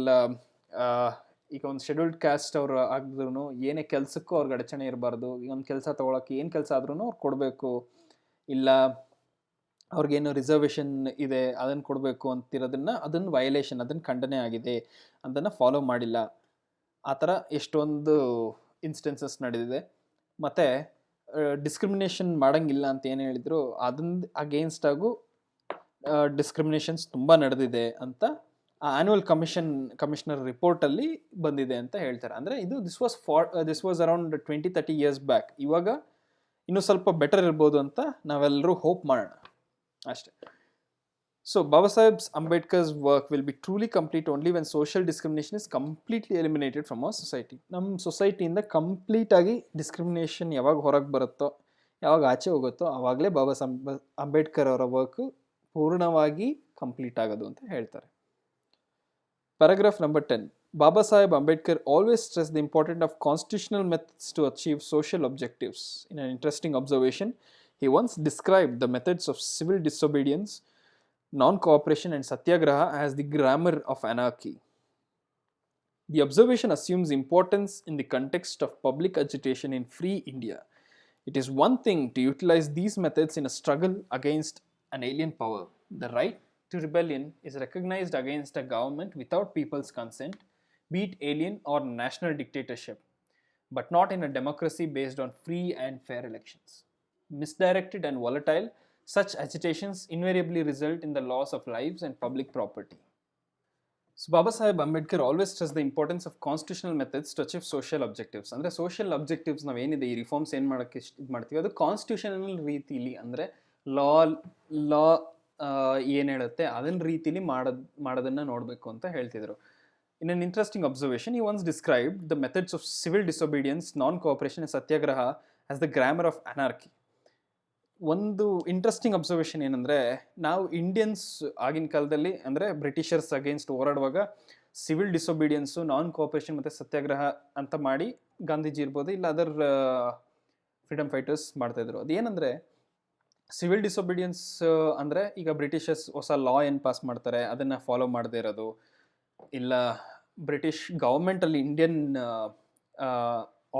ಈಗ ಒಂದು ಶೆಡ್ಯೂಲ್ಡ್ ಕ್ಯಾಸ್ಟ್ ಅವ್ರು ಆಗಿದ್ರು ಏನೇ ಕೆಲಸಕ್ಕೂ ಅವ್ರಿಗೆ ಅಡಚಣೆ ಇರಬಾರ್ದು. ಈಗ ಒಂದು ಕೆಲಸ ತೊಗೊಳಕ್ಕೆ ಏನು ಕೆಲಸ ಆದ್ರೂ ಅವ್ರು ಕೊಡಬೇಕು, ಇಲ್ಲ ಅವ್ರಿಗೇನು ರಿಸರ್ವೇಷನ್ ಇದೆ ಅದನ್ನು ಕೊಡಬೇಕು ಅದನ್ನು ವಯಲೇಷನ್, ಅದನ್ನು ಖಂಡನೆ ಆಗಿದೆ, ಅದನ್ನು ಫಾಲೋ ಮಾಡಿಲ್ಲ. ಆ ಥರ ಎಷ್ಟೊಂದು ಇನ್ಸ್ಟೆನ್ಸಸ್ ನಡೆದಿದೆ. ಮತ್ತು ಡಿಸ್ಕ್ರಿಮಿನೇಷನ್ ಮಾಡೋಂಗಿಲ್ಲ ಅಂತ ಏನು ಹೇಳಿದ್ರು, ಅದನ್ನ ಅಗೇನ್ಸ್ಟ್ ಆಗು ಡಿಸ್ಕ್ರಿಮಿನೇಷನ್ಸ್ ತುಂಬ ನಡೆದಿದೆ ಅಂತ ಆ ಆ್ಯನ್ಯುವಲ್ ಕಮಿಷನರ್ ರಿಪೋರ್ಟಲ್ಲಿ ಬಂದಿದೆ ಅಂತ ಹೇಳ್ತಾರೆ. ಅಂದರೆ ಇದು this was around 20-30 years back. ಇವಾಗ ಇನ್ನೂ ಸ್ವಲ್ಪ ಬೆಟರ್ ಇರ್ಬೋದು ಅಂತ ನಾವೆಲ್ಲರೂ ಹೋಪ್ ಮಾಡೋಣ ಅಷ್ಟೇ. So Baba Saheb Ambedkar's work will be truly complete only when social discrimination is completely eliminated from our society. ನಮ್ಮ ಸೊಸೈಟಿಯಿಂದ ಕಂಪ್ಲೀಟಾಗಿ ಡಿಸ್ಕ್ರಿಮಿನೇಷನ್ ಯಾವಾಗ ಹೊರಗೆ ಬರುತ್ತೋ, ಯಾವಾಗ ಆಚೆ ಹೋಗುತ್ತೋ, ಆವಾಗಲೇ ಬಾಬಾ ಅಂಬೇಡ್ಕರ್ ಅವರ ವರ್ಕು ಪೂರ್ಣವಾಗಿ ಕಂಪ್ಲೀಟ್ ಆಗೋದು ಅಂತ ಹೇಳ್ತಾರೆ. Paragraph number 10. Baba Saheb Ambedkar always stressed the importance of constitutional methods to achieve social objectives. In an interesting observation, he once described the methods of civil disobedience, non-cooperation and satyagraha as the grammar of anarchy. The observation assumes importance in the context of public agitation in free India. It is one thing to utilize these methods in a struggle against an alien power. The right to rebellion is recognized against a government without people's consent, be it alien or national dictatorship, but not in a democracy based on free and fair elections. Misdirected and volatile, such agitations invariably result in the loss of lives and public property. So Baba Saheb Ambedkar always stressed the importance of constitutional methods to achieve social objectives. ಅಂದರೆ social objectives ನಾವೇನಿದೆ ಈ reforms ಏನು ಮಾಡೋಕ್ಕೆ ಇದು ಮಾಡ್ತೀವಿ ಅದು constitutional ರೀತಿಲಿ, ಅಂದರೆ ಲಾ ಏನು ಹೇಳುತ್ತೆ ಅದನ್ನ ರೀತಿಲಿ ಮಾಡೋದನ್ನು ನೋಡಬೇಕು ಅಂತ ಹೇಳ್ತಿದ್ರು. In an interesting observation, he once described the methods of civil disobedience, non-cooperation and satyagraha as the grammar of anarchy. ಒಂದು ಇಂಟ್ರೆಸ್ಟಿಂಗ್ ಅಬ್ಸರ್ವೇಷನ್ ಏನಂದರೆ, ನಾವು ಇಂಡಿಯನ್ಸ್ ಆಗಿನ ಕಾಲದಲ್ಲಿ ಅಂದರೆ ಬ್ರಿಟಿಷರ್ಸ್ ಅಗೇನ್ಸ್ಟ್ ಹೋರಾಡುವಾಗ ಸಿವಿಲ್ ಡಿಸೊಬೀಡಿಯನ್ಸು, ನಾನ್ ಕೋಆಪರೇಷನ್ ಮತ್ತು ಸತ್ಯಾಗ್ರಹ ಅಂತ ಮಾಡಿ ಗಾಂಧೀಜಿ ಇರ್ಬೋದು ಇಲ್ಲ ಅದರ್ ಫ್ರೀಡಮ್ ಫೈಟರ್ಸ್ ಮಾಡ್ತಾಯಿದ್ರು. ಅದೇನೆಂದರೆ ಸಿವಿಲ್ ಡಿಸೊಬೀಡಿಯನ್ಸ್ ಅಂದರೆ ಈಗ ಬ್ರಿಟಿಷರ್ಸ್ ಹೊಸ ಲಾ ಏನು ಪಾಸ್ ಮಾಡ್ತಾರೆ ಅದನ್ನು ಫಾಲೋ ಮಾಡದೇ ಇರೋದು, ಇಲ್ಲ ಬ್ರಿಟಿಷ್ ಗೌರ್ಮೆಂಟಲ್ಲಿ ಇಂಡಿಯನ್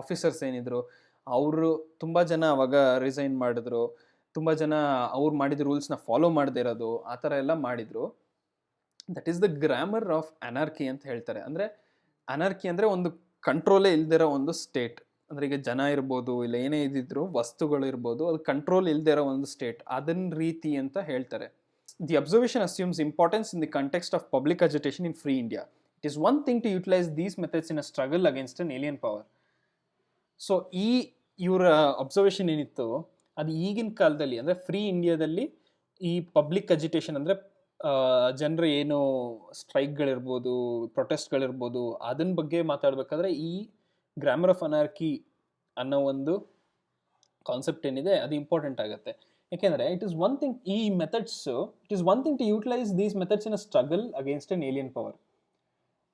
ಆಫೀಸರ್ಸ್ ಏನಿದ್ರು ಅವರು ತುಂಬ ಜನ ಅವಾಗ ರಿಸೈನ್ ಮಾಡಿದ್ರು, ತುಂಬ ಜನ ಅವ್ರು ಮಾಡಿದ ರೂಲ್ಸ್ನ ಫಾಲೋ ಮಾಡದೇ ಇರೋದು, ಆ ಥರ ಎಲ್ಲ ಮಾಡಿದರು. That is the grammar of anarchy ಅಂತ ಹೇಳ್ತಾರೆ. ಅಂದರೆ ಅನಾರ್ಕಿ ಅಂದರೆ ಒಂದು ಕಂಟ್ರೋಲೇ ಇಲ್ದಿರೋ ಒಂದು ಸ್ಟೇಟ್. ಅಂದರೆ ಈಗ ಜನ ಇರ್ಬೋದು ಇಲ್ಲ ಏನೇ ಇದ್ದಿದ್ರು ವಸ್ತುಗಳು ಇರ್ಬೋದು, ಅದು ಕಂಟ್ರೋಲ್ ಇಲ್ದಿರೋ ಒಂದು ಸ್ಟೇಟ್, ಅದನ್ನ ರೀತಿ ಅಂತ ಹೇಳ್ತಾರೆ. The observation assumes importance in the context of public agitation in free India. It is one thing to utilise these methods in a struggle against an alien power. So ಇವರ observation ಏನಿತ್ತು ಅದು ಈಗಿನ ಕಾಲದಲ್ಲಿ ಅಂದರೆ ಫ್ರೀ ಇಂಡಿಯಾದಲ್ಲಿ ಈ public agitation ಅಂದರೆ ಜನರು ಏನು ಸ್ಟ್ರೈಕ್ಗಳಿರ್ಬೋದು, ಪ್ರೊಟೆಸ್ಟ್ಗಳಿರ್ಬೋದು, ಅದನ್ನ ಬಗ್ಗೆ ಮಾತಾಡಬೇಕಾದ್ರೆ ಈ ಗ್ರಾಮರ್ ಆಫ್ ಅನಾರ್ಕಿ ಅನ್ನೋ ಒಂದು ಕಾನ್ಸೆಪ್ಟ್ ಏನಿದೆ ಅದು ಇಂಪಾರ್ಟೆಂಟ್ ಆಗುತ್ತೆ. ಯಾಕೆಂದರೆ ಇಟ್ ಈಸ್ ಒನ್ ಥಿಂಗ್, ಈ methods it is one thing to utilise these methods in a struggle against an alien power.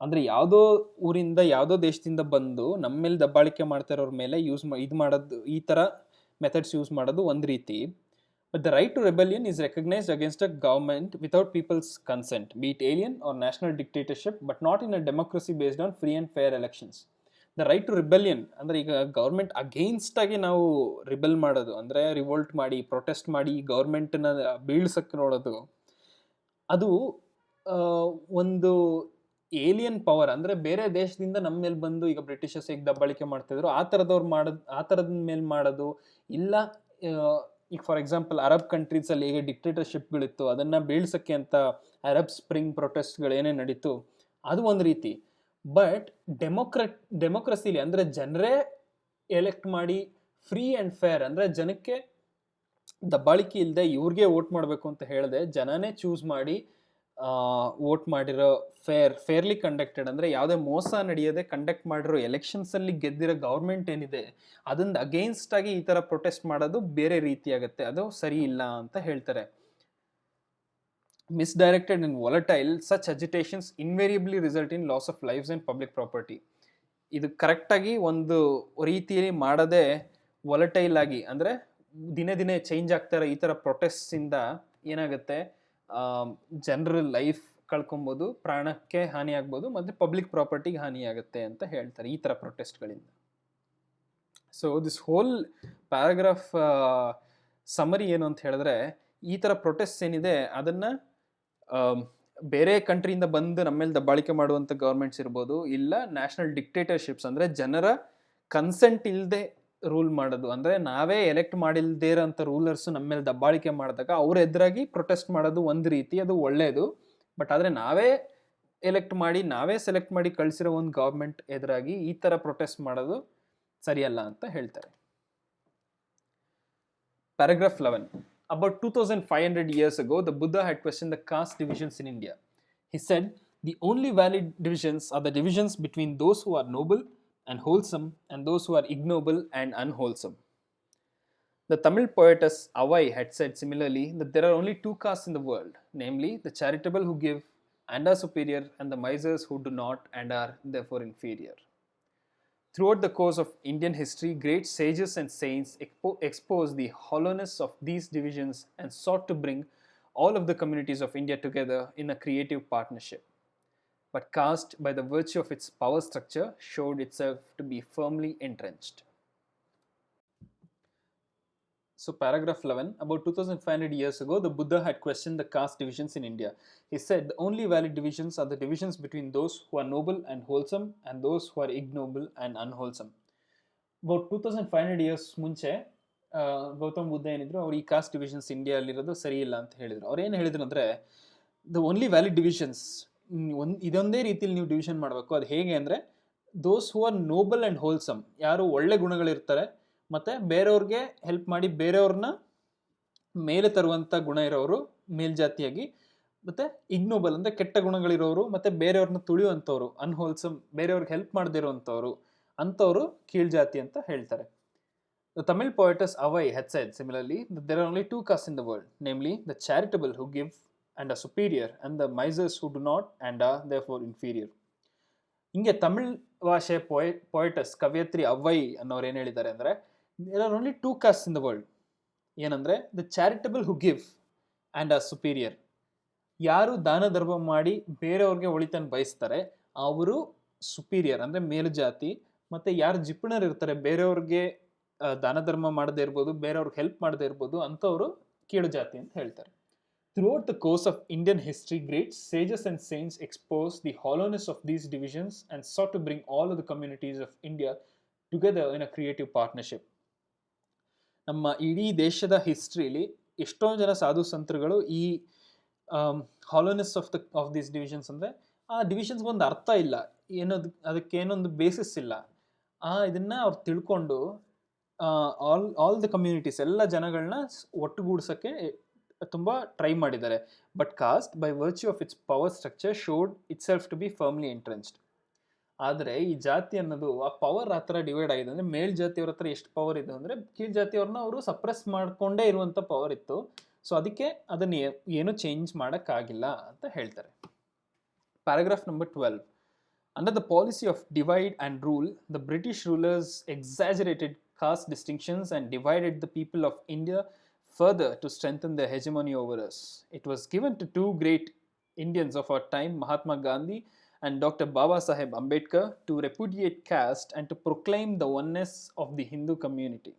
ಅಂದರೆ ಯಾವುದೋ ಊರಿಂದ ಯಾವುದೋ ದೇಶದಿಂದ ಬಂದು ನಮ್ಮ ಮೇಲೆ ದಬ್ಬಾಳಿಕೆ ಮಾಡ್ತಾ ಇರೋರ ಮೇಲೆ ಇದು ಮಾಡೋದು, ಈ ಥರ ಮೆಥಡ್ಸ್ ಯೂಸ್ ಮಾಡೋದು ಒಂದು ರೀತಿ. But the right to rebellion is recognised against a government without people's consent, be it alien or national dictatorship, but not in a democracy based on free and fair elections. The right to rebellion ಅಂದರೆ ಈಗ government ಅಗೇನ್ಸ್ಟಾಗಿ ನಾವು rebel ಮಾಡೋದು, ಅಂದರೆ revolt ಮಾಡಿ protest ಮಾಡಿ ಗೌರ್ಮೆಂಟನ್ನ ಬೀಳ್ಸಕ್ಕೆ ನೋಡೋದು, ಅದು ಒಂದು ಏಲಿಯನ್ ಪವರ್ ಅಂದರೆ ಬೇರೆ ದೇಶದಿಂದ ನಮ್ಮ ಮೇಲೆ ಬಂದು ಈಗ ಬ್ರಿಟಿಷರ್ಸ್ ಹೇಗೆ ದಬ್ಬಾಳಿಕೆ ಮಾಡ್ತಿದ್ರು ಆ ಥರದವ್ರು ಮಾಡೋದು, ಆ ಥರದ ಮೇಲೆ ಮಾಡೋದು, ಇಲ್ಲ ಈಗ ಫಾರ್ ಎಕ್ಸಾಂಪಲ್ ಅರಬ್ ಕಂಟ್ರೀಸಲ್ಲಿ ಹೇಗೆ ಡಿಕ್ಟೇಟರ್ಶಿಪ್ಗಳಿತ್ತು ಅದನ್ನು ಬೀಳ್ಸೋಕ್ಕೆ ಅಂತ ಅರಬ್ ಸ್ಪ್ರಿಂಗ್ ಪ್ರೊಟೆಸ್ಟ್ಗಳು ಏನೇ ನಡೀತು ಅದು ಒಂದು ರೀತಿ. ಬಟ್ ಡೆಮೋಕ್ರಸಿಲಿ ಅಂದರೆ ಜನರೇ ಎಲೆಕ್ಟ್ ಮಾಡಿ ಫ್ರೀ ಆ್ಯಂಡ್ ಫೇರ್ ಅಂದರೆ ಜನಕ್ಕೆ ದಬ್ಬಾಳಿಕೆ ಇಲ್ಲದೆ ಇವ್ರಿಗೆ ವೋಟ್ ಮಾಡಬೇಕು ಅಂತ ಹೇಳಿದೆ ಜನನೇ ಚೂಸ್ ಮಾಡಿ ವೋಟ್ ಮಾಡಿರೋ ಫೇರ್ಲಿ ಕಂಡಕ್ಟೆಡ್ ಅಂದರೆ ಯಾವುದೇ ಮೋಸ ನಡೆಯದೆ ಕಂಡಕ್ಟ್ ಮಾಡಿರೋ ಎಲೆಕ್ಷನ್ಸಲ್ಲಿ ಗೆದ್ದಿರೋ ಗೌರ್ಮೆಂಟ್ ಏನಿದೆ ಅದನ್ನ ಅಗೇನ್ಸ್ಟ್ ಆಗಿ ಈ ಥರ ಪ್ರೊಟೆಸ್ಟ್ ಮಾಡೋದು ಬೇರೆ ರೀತಿಯಾಗುತ್ತೆ, ಅದು ಸರಿ ಇಲ್ಲ ಅಂತ ಹೇಳ್ತಾರೆ. Misdirected and volatile such agitations invariably result in loss of lifes and public property. ಇದು ಕರೆಕ್ಟಾಗಿ ಒಂದು ರೀತಿಯಲ್ಲಿ ಮಾಡದೆ ವಾಲಟೈಲ್ ಆಗಿ ಅಂದರೆ ದಿನೇ ದಿನೇ ಚೇಂಜ್ ಆಗ್ತಾರೆ ಈ ಥರ ಪ್ರೊಟೆಸ್ಟಿಂದ ಏನಾಗುತ್ತೆ, ಜನರ ಲೈಫ್ ಕಳ್ಕೊಬೋದು, ಪ್ರಾಣಕ್ಕೆ ಹಾನಿ ಆಗ್ಬೋದು ಮತ್ತು ಪಬ್ಲಿಕ್ ಪ್ರಾಪರ್ಟಿಗೆ ಹಾನಿ ಆಗುತ್ತೆ ಅಂತ ಹೇಳ್ತಾರೆ ಈ ಥರ ಪ್ರೊಟೆಸ್ಟ್ಗಳಿಂದ. So this whole paragraph summary ಏನು ಅಂತ ಹೇಳಿದ್ರೆ ಈ ಥರ ಪ್ರೊಟೆಸ್ಟ್ ಏನಿದೆ ಅದನ್ನು ಬೇರೆ ಕಂಟ್ರಿಯಿಂದ ಬಂದು ನಮ್ಮ ಮೇಲೆ ದಬ್ಬಾಳಿಕೆ ಮಾಡುವಂಥ ಗೌರ್ಮೆಂಟ್ಸ್ ಇರ್ಬೋದು, ಇಲ್ಲ ನ್ಯಾಷನಲ್ ಡಿಕ್ಟೇಟರ್ಶಿಪ್ಸ್ ಅಂದರೆ ಜನರ ಕನ್ಸೆಂಟ್ ಇಲ್ಲದೆ ರೂಲ್ ಮಾಡೋದು, ಅಂದರೆ ನಾವೇ ಎಲೆಕ್ಟ್ ಮಾಡಿಲ್ದೇ ಇರೋಂಥ ರೂಲರ್ಸ್ ನಮ್ಮ ಮೇಲೆ ದಬ್ಬಾಳಿಕೆ ಮಾಡಿದಾಗ ಅವ್ರ ಎದುರಾಗಿ ಪ್ರೊಟೆಸ್ಟ್ ಮಾಡೋದು ಒಂದು ರೀತಿ, ಅದು ಒಳ್ಳೆಯದು. ಬಟ್ ಆದರೆ ನಾವೇ ಎಲೆಕ್ಟ್ ಮಾಡಿ ನಾವೇ ಸೆಲೆಕ್ಟ್ ಮಾಡಿ ಕಳಿಸಿರೋ ಒಂದು ಗೌರ್ಮೆಂಟ್ ಎದುರಾಗಿ ಈ ಥರ ಪ್ರೊಟೆಸ್ಟ್ ಮಾಡೋದು ಸರಿಯಲ್ಲ ಅಂತ ಹೇಳ್ತಾರೆ. Paragraph 11. About 2500 years ago, the Buddha had questioned the caste divisions in India. He said, the only valid divisions are the divisions between those who are noble and wholesome and those who are ignoble and unwholesome. The Tamil poetess Avai had said similarly that there are only two castes in the world, namely the charitable who give and are superior and the misers who do not and are therefore inferior. Throughout the course of Indian history, great sages and saints exposed the hollowness of these divisions and sought to bring all of the communities of India together in a creative partnership. But caste, by the virtue of its power structure, showed itself to be firmly entrenched. So paragraph 11, about 2500 years ago, the Buddha had questioned the caste divisions in India. He said, the only valid divisions are the divisions between those who are noble and wholesome and those who are ignoble and unwholesome. About 2500 years ಮುಂಚೆ ಗೌತಮ್ ಬುದ್ಧ ಏನಿದ್ರು ಅವ್ರು ಈ cost divisions ಇಂಡಿಯಾಲಿರೋದು ಸರಿ ಇಲ್ಲ ಅಂತ ಹೇಳಿದ್ರು. ಅವ್ರು ಏನು ಹೇಳಿದ್ರು ಅಂದರೆ ದ ಓನ್ಲಿ ವ್ಯಾಲಿಡ್ ಡಿವಿಷನ್ಸ್ ಇದೊಂದೇ ರೀತಿಯಲ್ಲಿ ನೀವು ಡಿವಿಷನ್ ಮಾಡಬೇಕು. ಅದು ಹೇಗೆ ಅಂದರೆ those who are noble and wholesome, ಯಾರು ಒಳ್ಳೆ ಗುಣಗಳಿರ್ತಾರೆ ಮತ್ತು ಬೇರೆಯವ್ರಿಗೆ ಹೆಲ್ಪ್ ಮಾಡಿ ಬೇರೆಯವ್ರನ್ನ ಮೇಲೆ ತರುವಂಥ ಗುಣ ಇರೋರು ಮೇಲ್ಜಾತಿಯಾಗಿ, ಮತ್ತು ಇಗ್ನೋಬಲ್ ಅಂದರೆ ಕೆಟ್ಟ ಗುಣಗಳಿರೋರು ಮತ್ತು ಬೇರೆಯವ್ರನ್ನ ತುಳಿಯುವಂಥವ್ರು ಅನ್ಹೋಲ್ಸಮ್, ಬೇರೆಯವ್ರಿಗೆ ಹೆಲ್ಪ್ ಮಾಡದಿರುವಂಥವ್ರು ಅಂಥವ್ರು ಕೀಳ್ಜಾತಿ ಅಂತ ಹೇಳ್ತಾರೆ. The Tamil poetess Avai had said similarly that there are only two castes in the world, namely the charitable who give and are superior and the misers who do not and are therefore inferior. ಹಿಂಗೆ ತಮಿಳ್ ಭಾಷೆ ಪೊಯೆಟಸ್ ಕವಿಯತ್ರಿ ಅವ್ವೈ ಅನ್ನೋರು ಏನು ಹೇಳಿದ್ದಾರೆ ಅಂದರೆ there are only two caste in the world. ಏನಂದರೆ the charitable who give and are superior, ಯಾರು ದಾನ ಧರ್ಮ ಮಾಡಿ ಬೇರೆಯವ್ರಿಗೆ ಒಳಿತನ್ನು ಬಯಸ್ತಾರೆ ಅವರು ಸುಪೀರಿಯರ್ ಅಂದರೆ ಮೇಲುಜಾತಿ, ಮತ್ತು ಯಾರು ಜಿಪುಣರು ಇರ್ತಾರೆ ಬೇರೆಯವ್ರಿಗೆ ದಾನ ಧರ್ಮ ಮಾಡದೇ ಇರ್ಬೋದು, ಬೇರೆಯವ್ರಿಗೆ ಹೆಲ್ಪ್ ಮಾಡದೇ ಇರ್ಬೋದು ಅಂಥವರು ಕೀಳು ಜಾತಿ ಅಂತ ಹೇಳ್ತಾರೆ. Throughout the course of Indian history, great sages and saints exposed the hollowness of these divisions and sought to bring all of the communities of India together in a creative partnership. ನಮ್ಮ ಇಡೀ ದೇಶದ ಹಿಸ್ಟ್ರಿಲಿ ಎಷ್ಟೊಂದು ಜನ ಸಾಧು ಸಂತರುಗಳು ಈ ಹಾಲೋನೆಸ್ of these divisions ಅಂದರೆ ಆ ಡಿವಿಷನ್ಸ್ಗೆ ಒಂದು ಅರ್ಥ ಇಲ್ಲ, ಅದಕ್ಕೇನೊಂದು ಬೇಸಿಸ್ ಇಲ್ಲ, ಇದನ್ನು ಅವ್ರು ತಿಳ್ಕೊಂಡು ಆಲ್ ದ ಕಮ್ಯುನಿಟೀಸ್ ಎಲ್ಲ ಜನಗಳನ್ನ ಒಟ್ಟುಗೂಡ್ಸೋಕ್ಕೆ ತುಂಬ ಟ್ರೈ ಮಾಡಿದ್ದಾರೆ. But caste by virtue of its power structure showed itself to be firmly entrenched. ಆದರೆ ಈ ಜಾತಿ ಅನ್ನೋದು ಆ ಪವರ್ ಆ ಥರ ಡಿವೈಡ್ ಆಗಿದೆ ಅಂದರೆ ಮೇಲ್ ಜಾತಿಯವ್ರ ಹತ್ರ ಎಷ್ಟು ಪವರ್ ಇದೆ ಅಂದರೆ ಕೀಳ್ ಜಾತಿಯವ್ರನ್ನ ಅವರು ಸಪ್ರೆಸ್ ಮಾಡಿಕೊಂಡೇ ಇರುವಂಥ ಪವರ್ ಇತ್ತು. ಸೊ ಅದಕ್ಕೆ ಅದನ್ನು ಏನು ಚೇಂಜ್ ಮಾಡೋಕ್ಕಾಗಿಲ್ಲ ಅಂತ ಹೇಳ್ತಾರೆ. Paragraph number 12. Under the policy of divide and rule, the British rulers exaggerated caste distinctions and divided the people of India further to strengthen their hegemony over us. It was given to two great Indians of our time, Mahatma Gandhi and Dr. Baba Saheb Ambedkar, to repudiate caste and to proclaim the oneness of the Hindu community.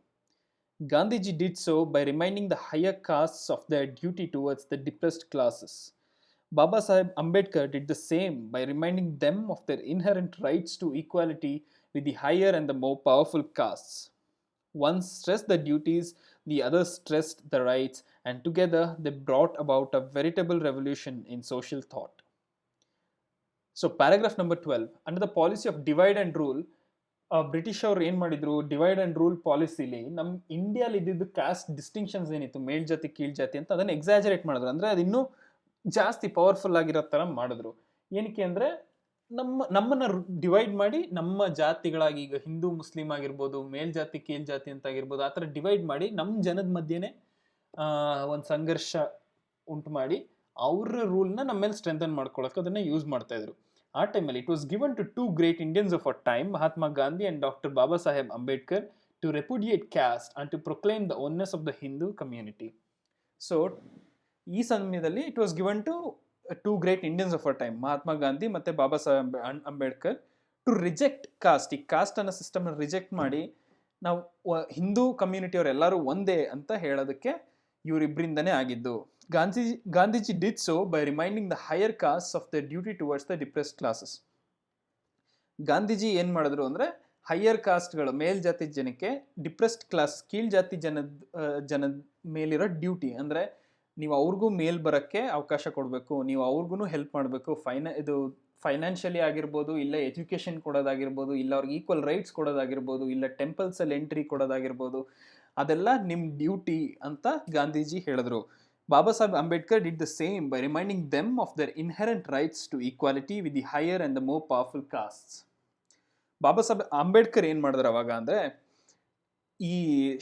Gandhiji did so by reminding the higher castes of their duty towards the depressed classes. Baba Saheb Ambedkar did the same by reminding them of their inherent rights to equality with the higher and the more powerful castes. One stressed the duties the others stressed the rights, and together they brought about a veritable revolution in social thought. So paragraph number 12, under the policy of divide and rule, British ಅವ್ರು ಏನು ಮಾಡಿದ್ರು, divide and rule ಪಾಲಿಸಿಲಿ ನಮ್ಮ ಇಂಡಿಯಾಲಿ ಇದ್ದಿದ್ದು cost distinctions ಏನಿತ್ತು, ಮೇಲ್ಜಾತಿ ಕೀಳ್ಜಾತಿ ಅಂತ, ಅದನ್ನು exaggerate ಮಾಡಿದ್ರು. ಅಂದರೆ ಅದು ಇನ್ನೂ ಜಾಸ್ತಿ ಪವರ್ಫುಲ್ ಆಗಿರೋ ಥರ ಮಾಡಿದ್ರು. ಏನಕ್ಕೆ ಅಂದರೆ ನಮ್ಮನ್ನು ಡಿವೈಡ್ ಮಾಡಿ ನಮ್ಮ ಜಾತಿಗಳಾಗಿ, ಈಗ ಹಿಂದೂ ಮುಸ್ಲಿಂ ಆಗಿರ್ಬೋದು, ಮೇಲ್ಜಾತಿ ಕೀಳ್ಜಾತಿ ಅಂತ ಆಗಿರ್ಬೋದು, ಆ ಥರ ಡಿವೈಡ್ ಮಾಡಿ ನಮ್ಮ ಜನದ ಮಧ್ಯೆನೇ ಒಂದು ಸಂಘರ್ಷ ಉಂಟು ಮಾಡಿ ಅವ್ರ ರೂಲ್ನ ನಮ್ಮ ಮೇಲೆ ಸ್ಟ್ರೆಂಥನ್ ಮಾಡ್ಕೊಳ್ಳೋಕೆ ಅದನ್ನು ಯೂಸ್ ಮಾಡ್ತಾಯಿದ್ರು. ಆ ಟೈಮಲ್ಲಿ it was given to two great Indians of a time, Mahatma Gandhi and doctor Baba Saheb Ambedkar, to repudiate caste and to proclaim the oneness of the Hindu community. So ಈ ಸಮಯದಲ್ಲಿ it was given to two great Indians of a time, Mahatma Gandhi ಮತ್ತು Baba Saheb Ambedkar, to reject caste. ಈ caste ಅನ್ನೋ ಸಿಸ್ಟಮ್ನ reject ಮಾಡಿ ನಾವು ಹಿಂದೂ ಕಮ್ಯುನಿಟಿಯವರೆಲ್ಲರೂ ಒಂದೇ ಅಂತ ಹೇಳೋದಕ್ಕೆ ಇವರಿಬ್ಬರಿಂದನೇ ಆಗಿದ್ದು. Gandhiji did so by reminding the higher castes of their duty towards the depressed classes. Gandhiji ಏನು ಮಾಡಿದ್ರು ಅಂದರೆ, ಹೈಯರ್ ಕಾಸ್ಟ್ಗಳು, ಮೇಲ್ಜಾತಿ ಜನಕ್ಕೆ ಡಿಪ್ರೆಸ್ಡ್ ಕ್ಲಾಸ್, ಕೀಳ್ಜಾತಿ ಜನದ ಮೇಲಿರೋ ಡ್ಯೂಟಿ, ಅಂದರೆ ನೀವು ಅವ್ರಿಗೂ ಮೇಲ್ ಬರೋಕ್ಕೆ ಅವಕಾಶ ಕೊಡಬೇಕು, ನೀವು ಅವ್ರಿಗೂ ಹೆಲ್ಪ್ ಮಾಡಬೇಕು, ಇದು ಫೈನಾನ್ಷಿಯಲಿ ಆಗಿರ್ಬೋದು, ಇಲ್ಲ ಎಜುಕೇಷನ್ ಕೊಡೋದಾಗಿರ್ಬೋದು, ಇಲ್ಲ ಅವ್ರಿಗೆ ಈಕ್ವಲ್ ರೈಟ್ಸ್ ಕೊಡೋದಾಗಿರ್ಬೋದು, ಇಲ್ಲ ಟೆಂಪಲ್ಸಲ್ಲಿ ಎಂಟ್ರಿ ಕೊಡೋದಾಗಿರ್ಬೋದು, ಅದೆಲ್ಲ ನಿಮ್ಮ ಡ್ಯೂಟಿ ಅಂತ ಗಾಂಧೀಜಿ ಹೇಳಿದ್ರು. Baba Sahib Ambedkar did the same by reminding them of their inherent rights to equality with the higher and the more powerful castes. ಬಾಬಾ ಸಾಹೇಬ್ ಅಂಬೇಡ್ಕರ್ ಏನು ಮಾಡಿದ್ರು ಅವಾಗ ಅಂದರೆ, ಈ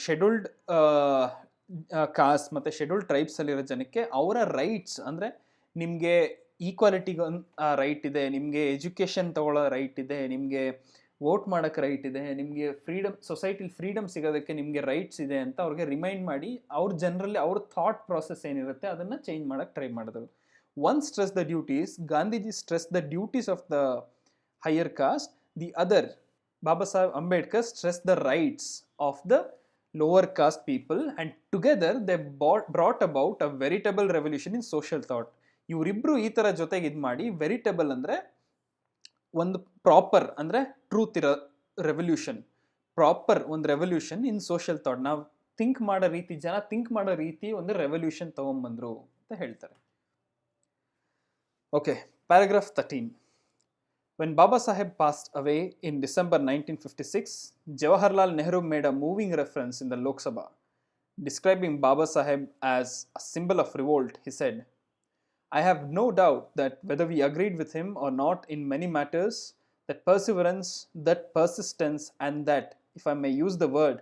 ಶೆಡ್ಯೂಲ್ಡ್ ಕಾಸ್ಟ್ ಮತ್ತು ಶೆಡ್ಯೂಲ್ಡ್ ಟ್ರೈಬ್ಸಲ್ಲಿರೋ ಜನಕ್ಕೆ ಅವರ ರೈಟ್ಸ್, ಅಂದರೆ ನಿಮಗೆ ಈಕ್ವಾಲಿಟಿಗೆ ರೈಟ್ ಇದೆ, ನಿಮಗೆ ಎಜುಕೇಷನ್ ತಗೊಳ್ಳೋ ರೈಟ್ ಇದೆ, ನಿಮಗೆ ವೋಟ್ ಮಾಡೋಕ್ಕೆ ರೈಟ್ ಇದೆ, ನಿಮಗೆ ಫ್ರೀಡಮ್, ಸೊಸೈಟಿಲಿ ಫ್ರೀಡಮ್ ಸಿಗೋದಕ್ಕೆ ನಿಮಗೆ ರೈಟ್ಸ್ ಇದೆ ಅಂತ ಅವ್ರಿಗೆ ರಿಮೈಂಡ್ ಮಾಡಿ, ಅವ್ರ ಜನರಲ್ಲಿ ಅವ್ರ ಥಾಟ್ ಪ್ರಾಸೆಸ್ ಏನಿರುತ್ತೆ ಅದನ್ನು ಚೇಂಜ್ ಮಾಡೋಕ್ಕೆ ಟ್ರೈ ಮಾಡಿದ್ರು. One stress the duties, Gandhiji stress the duties of the higher cost, the other Baba Sahib Ambedkar stressed the rights of the lower caste people, and together they brought about a veritable revolution in social thought. ಇವರಿಬ್ರು ಈ ಥರ ಜೊತೆಗೆ ಇದು ಮಾಡಿ, ವೆರಿಟಬಲ್ ಅಂದರೆ ಒಂದು proper, ಅಂದರೆ truth ಇರೋ ರೆವಲ್ಯೂಷನ್, ಪ್ರಾಪರ್ ಒಂದು ರೆವಲ್ಯೂಷನ್ ಇನ್ ಸೋಷಿಯಲ್ ಥಾಟ್, ನಾವು ಥಿಂಕ್ ಮಾಡೋ ರೀತಿ, ಜನ ಥಿಂಕ್ ಮಾಡೋ ರೀತಿ ಒಂದು ರೆವಲ್ಯೂಷನ್ ತೊಗೊಂಬಂದರು ಅಂತ ಹೇಳ್ತಾರೆ. Okay, paragraph 13. When Baba Saheb passed away in December 1956, Jawaharlal Nehru made a moving reference in the Lok Sabha. Describing Baba Saheb as a symbol of revolt, he said, "I have no doubt that whether we agreed with him or not in many matters, that perseverance, that persistence, and that, if I may use the word,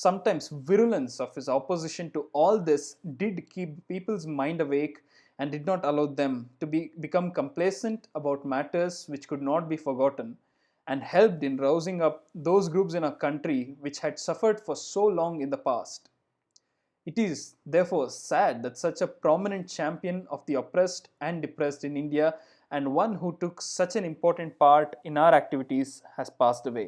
sometimes virulence of his opposition to all this did keep people's mind awake and did not allow them to become complacent about matters which could not be forgotten, and helped in rousing up those groups in our country which had suffered for so long in the past. It is, therefore, sad that such a prominent champion of the oppressed and depressed in India, and one who took such an important part in our activities, has passed away."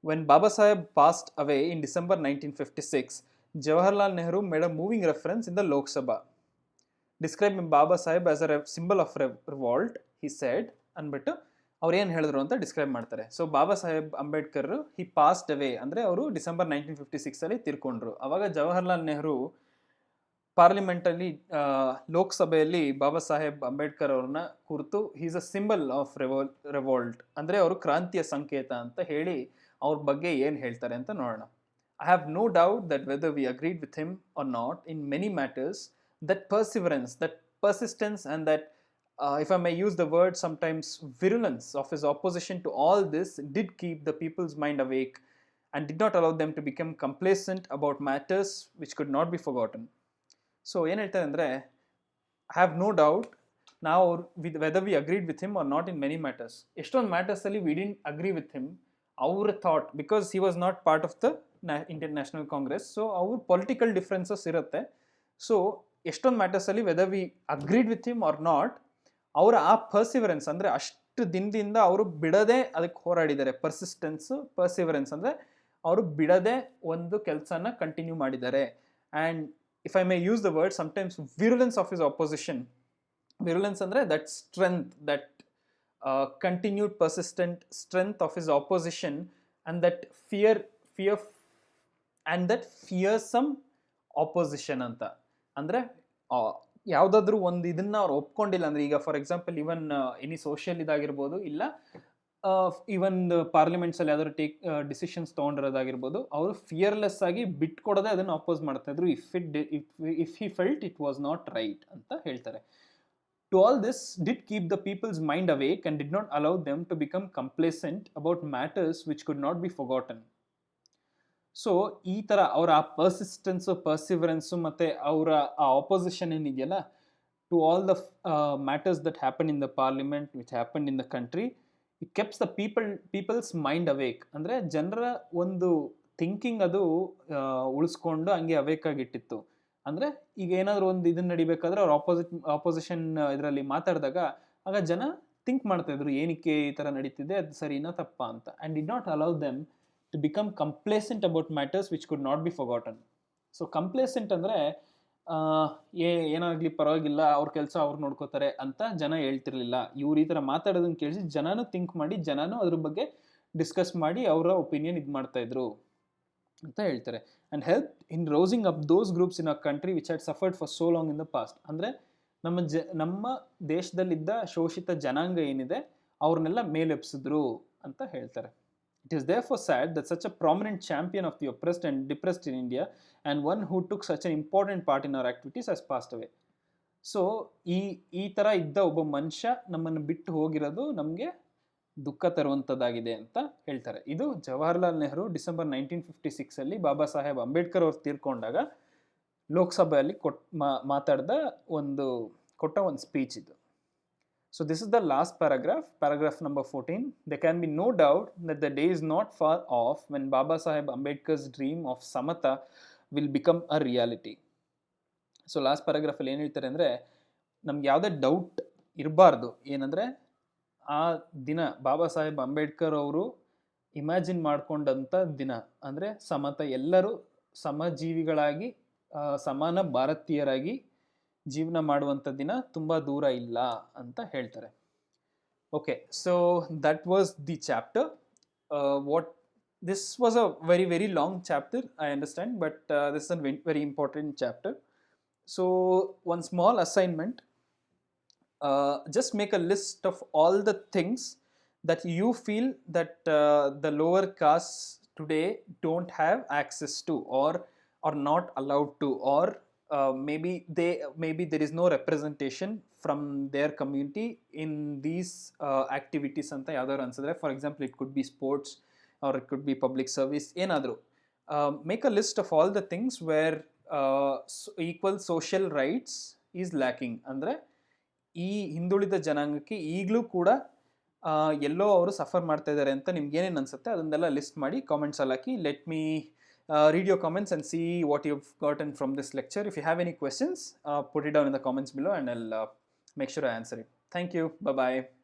When Baba Saheb passed away in December 1956, Jawaharlal Nehru made a moving reference in the Lok Sabha. Describing Baba Saheb as a symbol of revolt, he said, ಅಂದ್ಬಿಟ್ಟು ಅವ್ರು ಏನು ಹೇಳಿದ್ರು ಅಂತ describe ಮಾಡ್ತಾರೆ. So ಬಾಬಾ ಸಾಹೇಬ್ ಅಂಬೇಡ್ಕರ್ ಹಿ passed ಅವೇ ಅಂದರೆ ಅವರು December 1956 ತಿರ್ಕೊಂಡ್ರು. ಅವಾಗ ಜವಾಹರ್ಲಾಲ್ ನೆಹರು ಪಾರ್ಲಿಮೆಂಟಲ್ಲಿ, ಲೋಕಸಭೆಯಲ್ಲಿ ಬಾಬಾ ಸಾಹೇಬ್ ಅಂಬೇಡ್ಕರ್ ಅವ್ರನ್ನ ಕುರಿತು ಈಸ್ ಅ ಸಿಂಬಲ್ ಆಫ್ ರೆವೋಲ್ಟ್, ಅಂದರೆ ಅವರು ಕ್ರಾಂತಿಯ ಸಂಕೇತ ಅಂತ ಹೇಳಿ ಅವ್ರ ಬಗ್ಗೆ ಏನು ಹೇಳ್ತಾರೆ ಅಂತ ನೋಡೋಣ. I have no doubt that whether we agreed with him or not in many matters, that perseverance, that persistence, and that, if I may use the word, sometimes virulence of his opposition to all this did keep the people's mind awake and did not allow them to become complacent about matters which could not be forgotten. So, ಏನು ಹೇಳ್ತಾರೆ ಅಂದರೆ, I have no doubt, now whether we agreed with him or not in many matters. ಎಷ್ಟೊಂದು ಮ್ಯಾಟರ್ಸಲ್ಲಿ we didn't agree with him, our thought, because he was not part of the Indian National Congress, so our political differences ಇರುತ್ತೆ. So ಎಷ್ಟೊಂದು ಮ್ಯಾಟರ್ಸಲ್ಲಿ whether we agreed with him or not, ಅವರ ಆ perseverance ಅಂದರೆ ಅಷ್ಟು ದಿನದಿಂದ ಅವರು ಬಿಡದೆ ಅದಕ್ಕೆ ಹೋರಾಡಿದ್ದಾರೆ. ಪರ್ಸಿವರೆನ್ಸ್ ಅಂದರೆ ಅವರು ಬಿಡದೆ ಒಂದು ಕೆಲಸನ ಕಂಟಿನ್ಯೂ ಮಾಡಿದ್ದಾರೆ. And if I may use the word, sometimes virulence of his opposition, virulence ಅಂದರೆ that strength, that continued persistent strength of his opposition, and that fear and that fearsome opposition ಅಂತ. ಅಂದರೆ ಯಾವುದಾದ್ರೂ ಒಂದು ಇದನ್ನ ಅವ್ರು ಒಪ್ಕೊಂಡಿಲ್ಲ ಅಂದರೆ, ಈಗ for example even any social ಇದಾಗಿರ್ಬೋದು, ಇಲ್ಲ ಇವನ್ ಪಾರ್ಲಿಮೆಂಟ್ಸಲ್ಲಿ ಯಾವ್ದಾದ್ರು ಡಿಸಿಷನ್ಸ್ ತೊಗೊಂಡಿರೋದಾಗಿರ್ಬೋದು, ಅವರು ಫಿಯರ್ಲೆಸ್ ಆಗಿ ಬಿಟ್ಕೊಡದೆ ಅದನ್ನು ಅಪೋಸ್ ಮಾಡ್ತಾ ಇದ್ರು, if he felt it was not right ಅಂತ ಹೇಳ್ತಾರೆ. To all this did keep the people's mind awake and did not allow them to become complacent about matters which could not be forgotten. So ಈ ಥರ ಅವರ ಆ ಪರ್ಸಿಸ್ಟೆನ್ಸು, ಪರ್ಸಿವರೆನ್ಸು ಮತ್ತು ಅವರ ಆ opposition ಏನಿದೆಯಲ್ಲ to all the matters that happen in the parliament which happen in the country, it keeps the people's mind awake. ಅಂದರೆ ಜನರ ಒಂದು ಥಿಂಕಿಂಗ್ ಅದು ಉಳಿಸ್ಕೊಂಡು ಹಂಗೆ ಅವೇಕ್ ಆಗಿಟ್ಟಿತ್ತು. ಅಂದರೆ ಈಗ ಏನಾದರೂ ಒಂದು ಇದನ್ನ ನಡಿಬೇಕಾದ್ರೆ ಅವ್ರು ಆಪೋಸಿಷನ್ ಇದರಲ್ಲಿ ಮಾತಾಡಿದಾಗ ಆಗ ಜನ ಥಿಂಕ್ ಮಾಡ್ತಾಯಿದ್ರು ಏನಕ್ಕೆ ಈ ಥರ ನಡೀತಿದೆ, ಅದು ಸರಿನಾ ತಪ್ಪಾ ಅಂತ. And did not allow them to become complacent about matters which could not be forgotten. So complacent ಅಂದರೆ ಏನಾಗಲಿ ಪರವಾಗಿಲ್ಲ, ಅವ್ರ ಕೆಲಸ ಅವ್ರು ನೋಡ್ಕೋತಾರೆ ಅಂತ ಜನ ಹೇಳ್ತಿರ್ಲಿಲ್ಲ. ಇವ್ರು ಈ ಥರ ಮಾತಾಡೋದನ್ನ ಕೇಳಿಸಿ ಜನನೂ ಥಿಂಕ್ ಮಾಡಿ, ಜನನೂ ಅದ್ರ ಬಗ್ಗೆ ಡಿಸ್ಕಸ್ ಮಾಡಿ ಅವರ ಒಪಿನಿಯನ್ ಇದು ಮಾಡ್ತಾಯಿದ್ರು ಅಂತ ಹೇಳ್ತಾರೆ. And help in rousing up those groups in a country which had suffered for so long in the past. ಅಂದರೆ ನಮ್ಮ ದೇಶದಲ್ಲಿದ್ದ ಶೋಷಿತ ಜನಾಂಗ ಏನಿದೆ ಅವ್ರನ್ನೆಲ್ಲ ಮೇಲೆಬ್ಸಿದ್ರು ಅಂತ ಹೇಳ್ತಾರೆ. It is therefore sad that such a prominent champion of the oppressed and depressed in India and one who took such an important part in our activities has passed away. So ಈ ಥರ ಇದ್ದ ಒಬ್ಬ ಮನುಷ್ಯ ನಮ್ಮನ್ನು ಬಿಟ್ಟು ಹೋಗಿರೋದು ನಮಗೆ ದುಃಖ ತರುವಂಥದ್ದಾಗಿದೆ ಅಂತ ಹೇಳ್ತಾರೆ. ಇದು ಜವಾಹರ್ಲಾಲ್ ನೆಹರು ಡಿಸೆಂಬರ್ 1956 ಬಾಬಾ ಸಾಹೇಬ್ ಅಂಬೇಡ್ಕರ್ ಅವ್ರು ತೀರ್ಕೊಂಡಾಗ ಲೋಕಸಭೆಯಲ್ಲಿ ಕೊಟ್ಟ ಒಂದು ಸ್ಪೀಚ್ ಇದು. So this is the last paragraph number 14. There can be no doubt that the day is not far off when Baba Saheb Ambedkar's dream of Samata will become a reality. So last paragraph ಅಲ್ಲಿ ಏನು ಹೇಳ್ತಾರೆ ಅಂದರೆ, ನಮ್ಗೆ ಯಾವುದೇ doubt ಇರಬಾರ್ದು ಏನಂದರೆ, ಆ ದಿನ ಬಾಬಾ ಸಾಹೇಬ್ ಅಂಬೇಡ್ಕರ್ ಅವರು ಇಮ್ಯಾಜಿನ್ ಮಾಡ್ಕೊಂಡಂಥ ದಿನ ಅಂದರೆ ಸಮತ, ಎಲ್ಲರೂ ಸಮಜೀವಿಗಳಾಗಿ ಸಮಾನ ಭಾರತೀಯರಾಗಿ ಜೀವನ ಮಾಡುವಂಥ ದಿನ ತುಂಬ ದೂರ ಇಲ್ಲ ಅಂತ ಹೇಳ್ತಾರೆ. Okay, so that was the chapter. This was a very very long chapter, I understand, but this is a very important chapter. So one small assignment, just make a list of all the things that you feel that the lower castes today don't have access to or are not allowed to, or maybe there is no representation from their community in these activities anta yadaru ansidre. For example, it could be sports or it could be public service, enadru make a list of all the things where equal social rights is lacking. ಅಂದರೆ ಈ ಹಿಂದುಳಿದ ಜನಾಂಗಕ್ಕೆ ಈಗಲೂ ಕೂಡ ಎಲ್ಲೋ ಅವರು suffer ಮಾಡ್ತಾ ಇದ್ದಾರೆ ಅಂತ ನಿಮ್ಗೆ ಏನೇನು ಅನಿಸುತ್ತೆ ಅದನ್ನೆಲ್ಲ ಲಿಸ್ಟ್ ಮಾಡಿ ಕಾಮೆಂಟ್ಸಲ್ಲಿ ಹಾಕಿ. Let me read your comments and see what you've gotten from this lecture. If you have any questions, put it down in the comments below and I'll make sure I answer it. Thank you. Bye-bye.